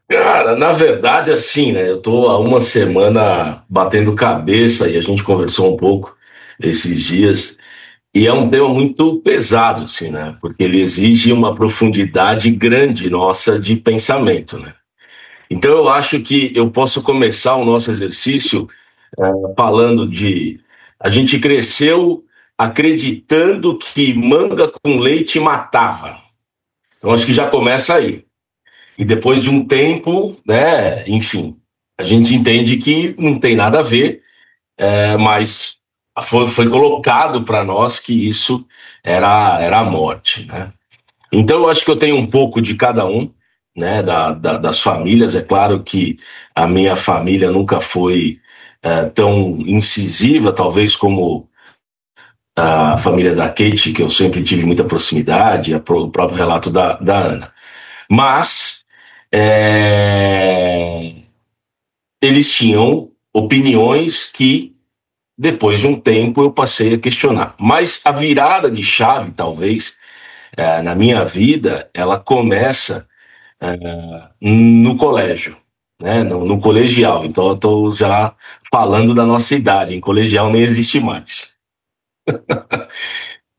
Cara, na verdade, assim, né? Eu tô há uma semana batendo cabeça e a gente conversou um pouco esses dias. E é um tema muito pesado, assim, né? Porque ele exige uma profundidade grande nossa de pensamento, né? Então eu acho que eu posso começar o nosso exercício falando de... A gente cresceu acreditando que manga com leite matava. Então acho que já começa aí. E depois de um tempo, né, enfim, a gente entende que não tem nada a ver, mas foi colocado para nós que isso era a morte, né? Então eu acho que eu tenho um pouco de cada um, né, das famílias. É claro que a minha família nunca foi tão incisiva, talvez como a família da Kate, que eu sempre tive muita proximidade, o próprio relato da Ana. Mas eles tinham opiniões que, depois de um tempo, eu passei a questionar. Mas a virada de chave, talvez, na minha vida, ela começa no colégio, né? No colegial. Então, eu estou já falando da nossa idade. Em colegial nem existe mais.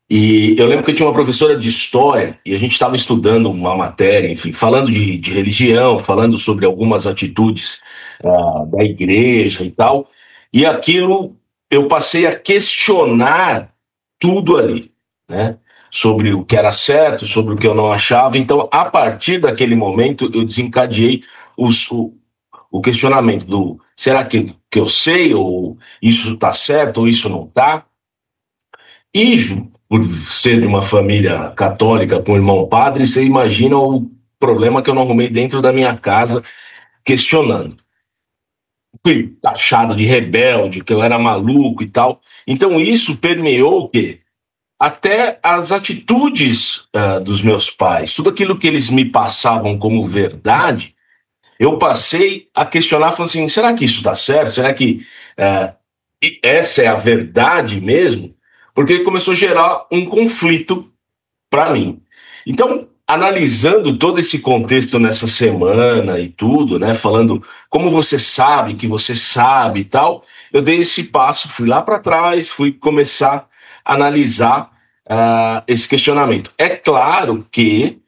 E eu lembro que eu tinha uma professora de história e a gente estava estudando uma matéria, enfim, falando de religião, falando sobre algumas atitudes da igreja e tal. E aquilo eu passei a questionar tudo ali, né? Sobre o que era certo, sobre o que eu não achava. Então, a partir daquele momento, eu desencadeei o questionamento do será que eu sei, ou isso está certo, ou isso não está? E por ser de uma família católica com irmão padre, você imagina o problema que eu não arrumei dentro da minha casa questionando. Fui taxado de rebelde, que eu era maluco e tal. Então isso permeou o quê? Até as atitudes dos meus pais. Tudo aquilo que eles me passavam como verdade, eu passei a questionar, falando assim, será que isso está certo? Será que essa é a verdade mesmo? Porque começou a gerar um conflito para mim. Então, analisando todo esse contexto nessa semana e tudo, né, falando como você sabe que você sabe e tal, eu dei esse passo, fui lá para trás, fui começar a analisar esse questionamento. É claro que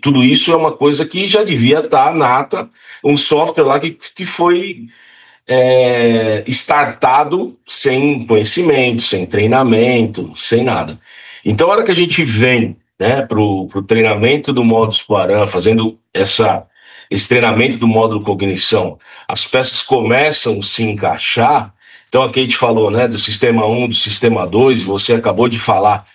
tudo isso é uma coisa que já devia estar nata, um software lá que foi startado sem conhecimento, sem treinamento, sem nada. Então, a hora que a gente vem, né, para o treinamento do módulo Spoarán, fazendo esse treinamento do módulo cognição, as peças começam a se encaixar. Então, aqui a gente falou, né, do sistema 1, do sistema 2, você acabou de falar,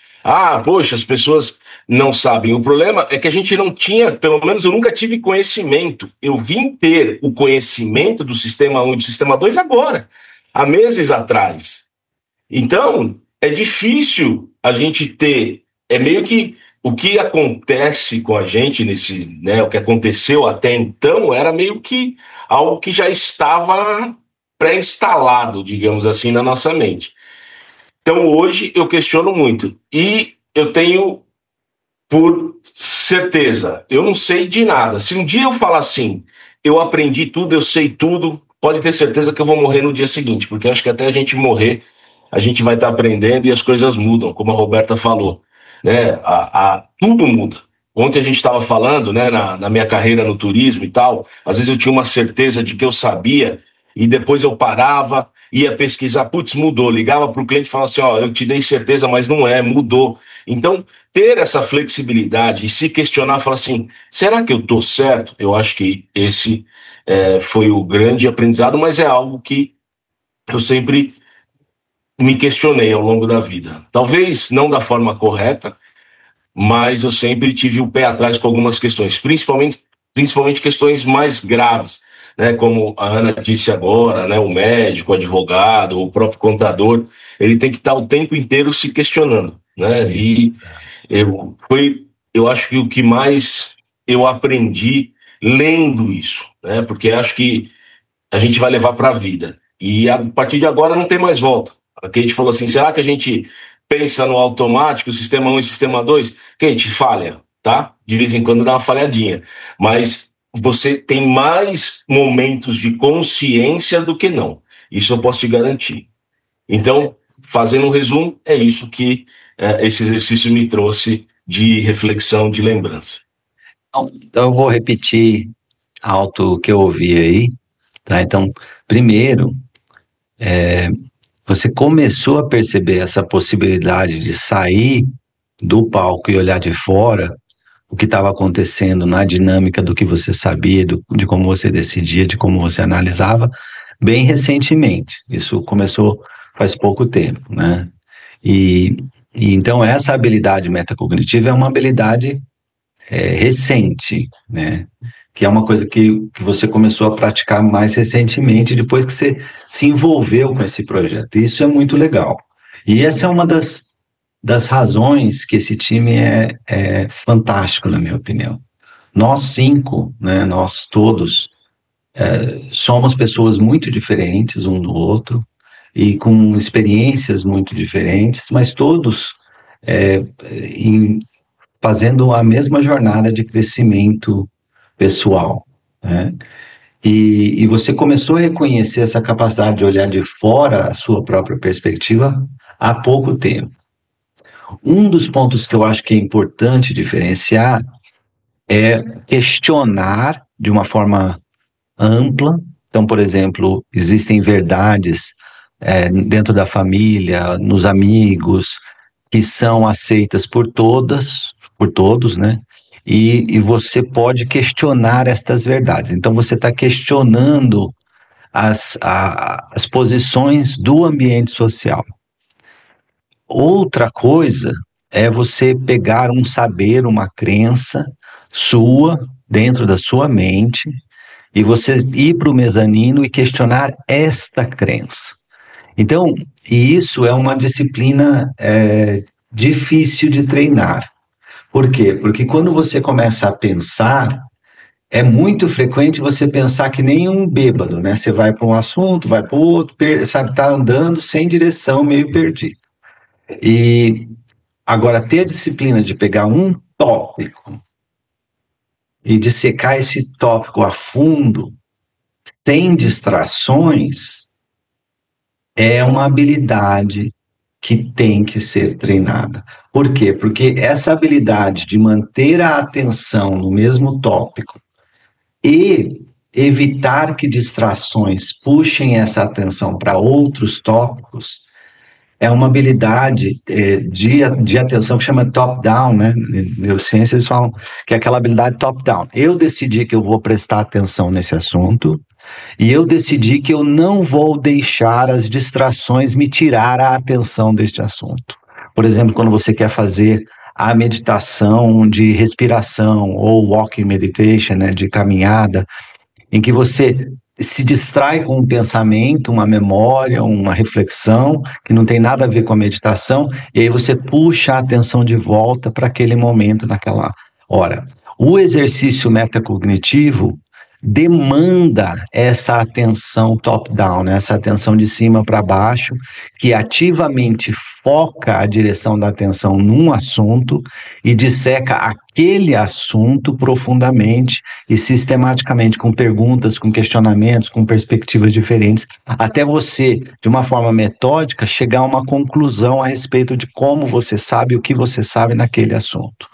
poxa, as pessoas não sabem. O problema é que a gente não tinha, pelo menos eu nunca tive conhecimento. Eu vim ter o conhecimento do sistema 1 e do sistema 2 agora, há meses atrás. Então, é difícil a gente ter, é meio que o que acontece com a gente o que aconteceu até então era meio que algo que já estava pré-instalado, digamos assim, na nossa mente. Então, hoje, eu questiono muito. E eu tenho, por certeza, eu não sei de nada. Se um dia eu falar assim, eu aprendi tudo, eu sei tudo, pode ter certeza que eu vou morrer no dia seguinte, porque acho que até a gente morrer, a gente vai estar aprendendo e as coisas mudam, como a Roberta falou. Né? Tudo muda. Ontem a gente estava falando, né, na minha carreira no turismo e tal, às vezes eu tinha uma certeza de que eu sabia, e depois eu parava, ia pesquisar, putz, mudou, ligava para o cliente e falava assim, eu te dei certeza, mas não mudou. Então, ter essa flexibilidade e se questionar, falar assim, será que eu estou certo? Eu acho que esse foi o grande aprendizado, mas é algo que eu sempre me questionei ao longo da vida. Talvez não da forma correta, mas eu sempre tive o pé atrás com algumas questões, principalmente questões mais graves, né, como a Ana disse agora, né, o médico, o advogado, o próprio contador, ele tem que estar o tempo inteiro se questionando, né, e eu acho que o que mais eu aprendi lendo isso, né, porque acho que a gente vai levar para a vida, e a partir de agora não tem mais volta. Aqui a gente falou assim, será que a gente pensa no automático, sistema 1 e sistema 2? Que a gente falha, tá? De vez em quando dá uma falhadinha, mas você tem mais momentos de consciência do que não. Isso eu posso te garantir. Então, fazendo um resumo, é isso que esse exercício me trouxe de reflexão, de lembrança. Então eu vou repetir alto o que eu ouvi aí, tá? Então, primeiro, você começou a perceber essa possibilidade de sair do palco e olhar de fora o que estava acontecendo na dinâmica do que você sabia, de como você decidia, de como você analisava, bem recentemente. Isso começou faz pouco tempo, né? E então essa habilidade metacognitiva é uma habilidade recente, né? Que é uma coisa que você começou a praticar mais recentemente, depois que você se envolveu com esse projeto. Isso é muito legal. E essa é uma das razões que esse time é fantástico, na minha opinião. Nós 5, né, nós todos, somos pessoas muito diferentes um do outro, e com experiências muito diferentes, mas todos fazendo a mesma jornada de crescimento pessoal, né? E você começou a reconhecer essa capacidade de olhar de fora a sua própria perspectiva há pouco tempo. Um dos pontos que eu acho que é importante diferenciar é questionar de uma forma ampla. Então, por exemplo, existem verdades dentro da família, nos amigos, que são aceitas por todos, né? E você pode questionar estas verdades. Então, você está questionando as posições do ambiente social. Outra coisa é você pegar um saber, uma crença sua, dentro da sua mente, e você ir para o mezanino e questionar esta crença. Então, e isso é uma disciplina difícil de treinar. Por quê? Porque quando você começa a pensar, é muito frequente você pensar que nem um bêbado, né? Você vai para um assunto, vai para o outro, sabe, tá andando sem direção, meio perdido. E agora, ter a disciplina de pegar um tópico e dissecar esse tópico a fundo, sem distrações, é uma habilidade que tem que ser treinada. Por quê? Porque essa habilidade de manter a atenção no mesmo tópico e evitar que distrações puxem essa atenção para outros tópicos é uma habilidade de atenção que chama top-down, né? Em neurociência eles falam que é aquela habilidade top-down. Eu decidi que eu vou prestar atenção nesse assunto e eu decidi que eu não vou deixar as distrações me tirar a atenção deste assunto. Por exemplo, quando você quer fazer a meditação de respiração ou walking meditation, né, de caminhada, em que você se distrai com um pensamento, uma memória, uma reflexão, que não tem nada a ver com a meditação, e aí você puxa a atenção de volta para aquele momento, naquela hora. O exercício metacognitivo demanda essa atenção top-down, né? Essa atenção de cima para baixo, que ativamente foca a direção da atenção num assunto e disseca aquele assunto profundamente e sistematicamente, com perguntas, com questionamentos, com perspectivas diferentes, até você, de uma forma metódica, chegar a uma conclusão a respeito de como você sabe, o que você sabe naquele assunto.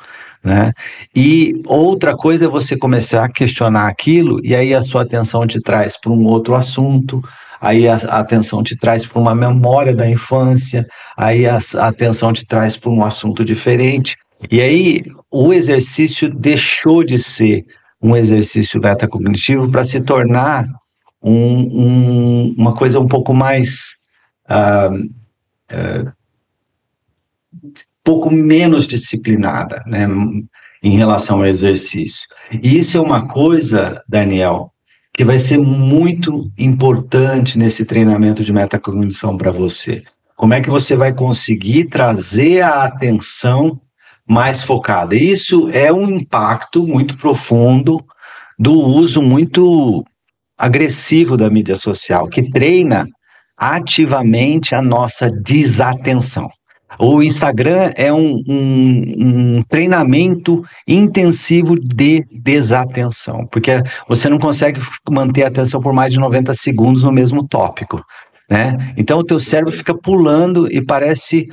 Né? E outra coisa é você começar a questionar aquilo e aí a sua atenção te traz para um outro assunto, aí a atenção te traz para uma memória da infância, aí a atenção te traz para um assunto diferente, e aí o exercício deixou de ser um exercício metacognitivo para se tornar uma coisa um pouco mais pouco menos disciplinada, né, em relação ao exercício. E isso é uma coisa, Daniel, que vai ser muito importante nesse treinamento de metacognição para você. Como é que você vai conseguir trazer a atenção mais focada? Isso é um impacto muito profundo do uso muito agressivo da mídia social, que treina ativamente a nossa desatenção. O Instagram é um treinamento intensivo de desatenção, porque você não consegue manter a atenção por mais de 90 segundos no mesmo tópico, né? Então o teu cérebro fica pulando e parece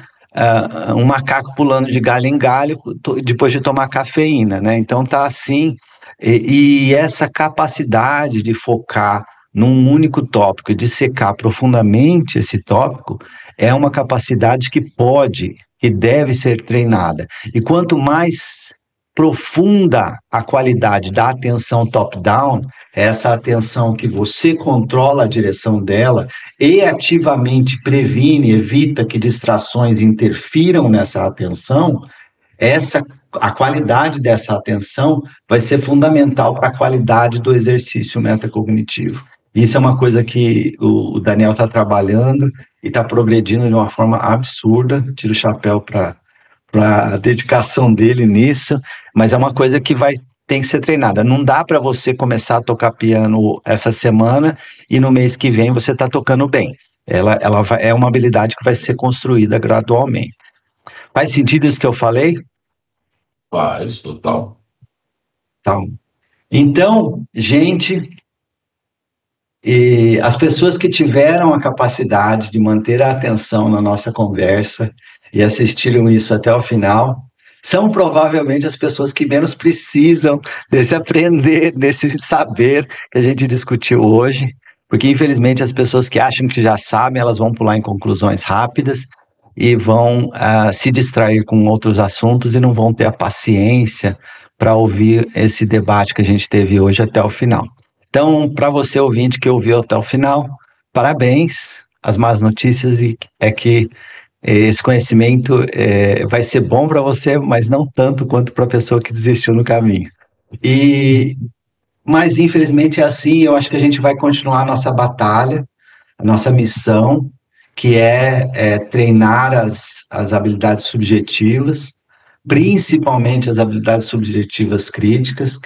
um macaco pulando de galho em galho depois de tomar cafeína, né? Então tá assim, e essa capacidade de focar num único tópico e dissecar profundamente esse tópico é uma capacidade que pode e deve ser treinada. E quanto mais profunda a qualidade da atenção top-down, essa atenção que você controla a direção dela e ativamente previne, evita que distrações interfiram nessa atenção, a qualidade dessa atenção vai ser fundamental para a qualidade do exercício metacognitivo. Isso é uma coisa que o Daniel está trabalhando e está progredindo de uma forma absurda. Tiro o chapéu para a dedicação dele nisso, mas é uma coisa que tem que ser treinada. Não dá para você começar a tocar piano essa semana e no mês que vem você está tocando bem. Ela é uma habilidade que vai ser construída gradualmente. Faz sentido isso que eu falei? Faz, total. Então, gente, as pessoas que tiveram a capacidade de manter a atenção na nossa conversa e assistiram isso até o final, são provavelmente as pessoas que menos precisam desse aprender, desse saber que a gente discutiu hoje, porque infelizmente as pessoas que acham que já sabem, elas vão pular em conclusões rápidas e vão se distrair com outros assuntos e não vão ter a paciência para ouvir esse debate que a gente teve hoje até o final. Então, para você ouvinte que ouviu até o final, parabéns. As más notícias é que esse conhecimento vai ser bom para você, mas não tanto quanto para a pessoa que desistiu no caminho. Mas, infelizmente, é assim. Eu acho que a gente vai continuar a nossa batalha, a nossa missão, que é treinar as habilidades subjetivas, principalmente as habilidades subjetivas críticas,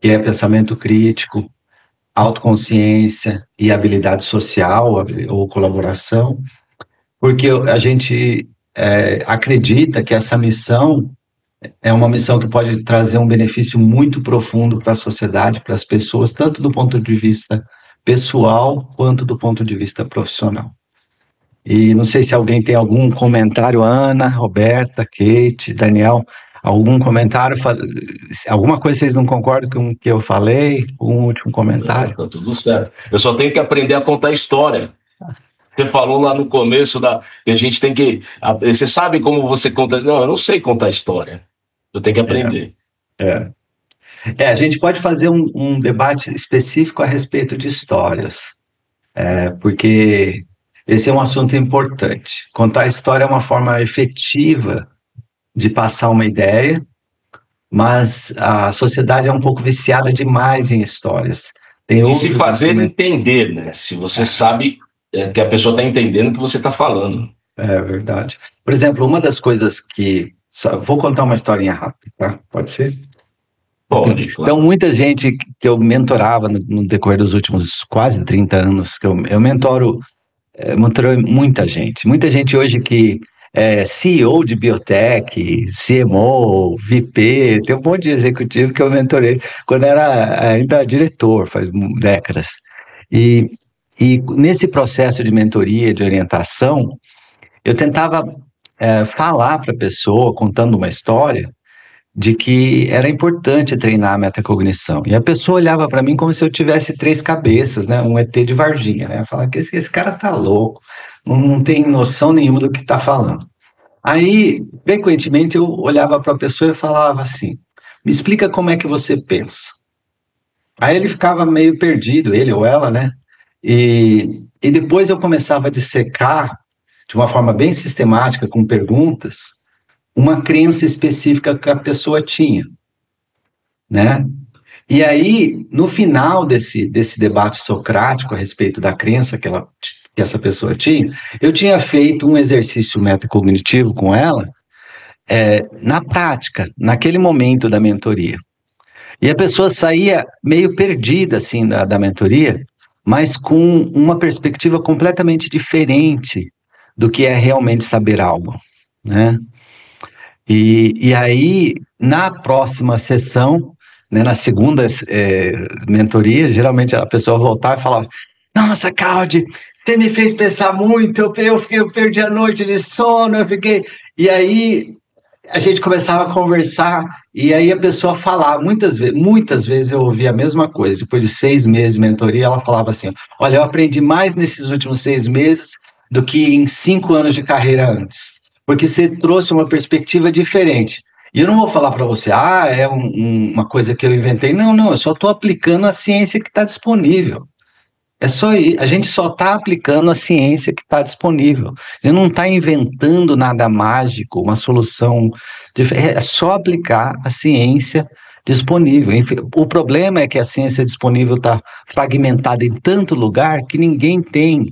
que é pensamento crítico, autoconsciência e habilidade social ou colaboração, porque a gente acredita que essa missão é uma missão que pode trazer um benefício muito profundo para a sociedade, para as pessoas, tanto do ponto de vista pessoal quanto do ponto de vista profissional. E não sei se alguém tem algum comentário, Ana, Roberta, Kate, Daniel, algum comentário, alguma coisa vocês não concordam com o que eu falei? Um último comentário? Tá tudo certo. Eu só tenho que aprender a contar história. Você falou lá no começo que a gente tem que. Você sabe como você conta? Não, eu não sei contar história. Eu tenho que aprender. A gente pode fazer um debate específico a respeito de histórias, porque esse é um assunto importante. Contar história é uma forma efetiva de passar uma ideia, mas a sociedade é um pouco viciada demais em histórias. De se fazer entender, né? Se você sabe que a pessoa está entendendo o que você está falando. É verdade. Por exemplo, uma das coisas que... vou contar uma historinha rápida, tá? Pode ser? Pode, claro. Então, muita gente que eu mentorava no decorrer dos últimos quase 30 anos, que eu mentorei muita gente hoje que é CEO de biotech, CMO, VP, tem um monte de executivo que eu mentorei quando era ainda diretor, faz décadas. E nesse processo de mentoria, de orientação, eu tentava falar para a pessoa, contando uma história, de que era importante treinar a metacognição. E a pessoa olhava para mim como se eu tivesse 3 cabeças, né? Um ET de Varginha, né? Falava que esse cara tá louco, não tem noção nenhuma do que está falando. Aí, frequentemente, eu olhava para a pessoa e falava assim, me explica como é que você pensa. Aí ele ficava meio perdido, ele ou ela, né? E depois eu começava a dissecar, de uma forma bem sistemática, com perguntas, uma crença específica que a pessoa tinha, né? E aí, no final desse debate socrático a respeito da crença que essa pessoa tinha, eu tinha feito um exercício metacognitivo com ela, na prática, naquele momento da mentoria. E a pessoa saía meio perdida, assim, da mentoria, mas com uma perspectiva completamente diferente do que é realmente saber algo, né? E aí, na próxima sessão, né, na segunda mentoria, geralmente a pessoa voltava e falava, nossa, Caldi, você me fez pensar muito, eu perdi a noite de sono, eu fiquei... E aí, a gente começava a conversar, e aí a pessoa falava, muitas vezes eu ouvia a mesma coisa, depois de 6 meses de mentoria, ela falava assim, olha, eu aprendi mais nesses últimos 6 meses do que em 5 anos de carreira antes. Porque você trouxe uma perspectiva diferente. E eu não vou falar para você, é uma coisa que eu inventei. Não, eu só estou aplicando a ciência que está disponível. É só isso. A gente só está aplicando a ciência que está disponível. A gente não está inventando nada mágico, uma solução. É só aplicar a ciência disponível. O problema é que a ciência disponível está fragmentada em tanto lugar que ninguém tem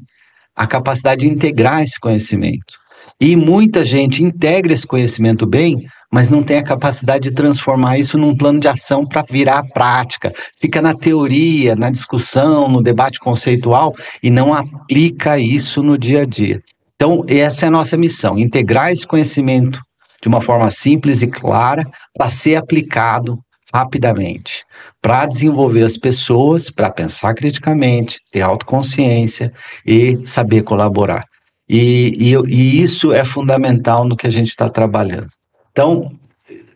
a capacidade de integrar esse conhecimento. E muita gente integra esse conhecimento bem, mas não tem a capacidade de transformar isso num plano de ação para virar prática. Fica na teoria, na discussão, no debate conceitual e não aplica isso no dia a dia. Então, essa é a nossa missão, integrar esse conhecimento de uma forma simples e clara para ser aplicado rapidamente, para desenvolver as pessoas, para pensar criticamente, ter autoconsciência e saber colaborar. E isso é fundamental no que a gente está trabalhando. Então,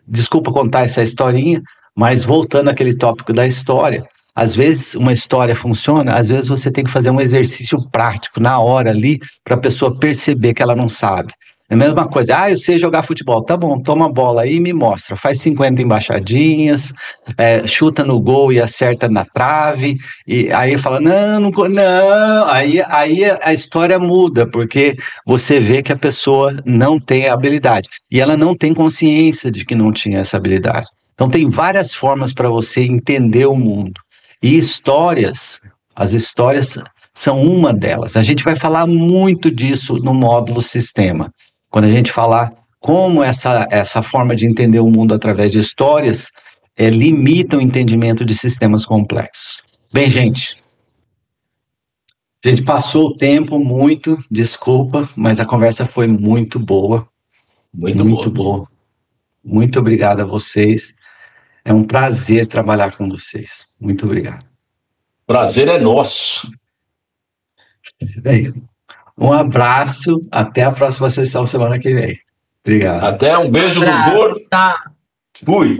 desculpa contar essa historinha, mas voltando àquele tópico da história, às vezes uma história funciona, às vezes você tem que fazer um exercício prático na hora ali, para a pessoa perceber que ela não sabe. É a mesma coisa, eu sei jogar futebol, tá bom, toma a bola aí e me mostra, faz 50 embaixadinhas, chuta no gol e acerta na trave, e aí fala, não, aí a história muda, porque você vê que a pessoa não tem a habilidade, e ela não tem consciência de que não tinha essa habilidade. Então tem várias formas para você entender o mundo, e as histórias são uma delas. A gente vai falar muito disso no módulo sistema, quando a gente falar como essa forma de entender o mundo através de histórias limita o entendimento de sistemas complexos. Bem, gente, a gente passou o tempo muito, desculpa, mas a conversa foi muito boa. Muito boa. Muito obrigado a vocês. É um prazer trabalhar com vocês. Muito obrigado. Prazer é nosso. Bem, Um abraço, até a próxima sessão semana que vem. Obrigado. Até, um beijo do Abraço, gordo. tá. Fui.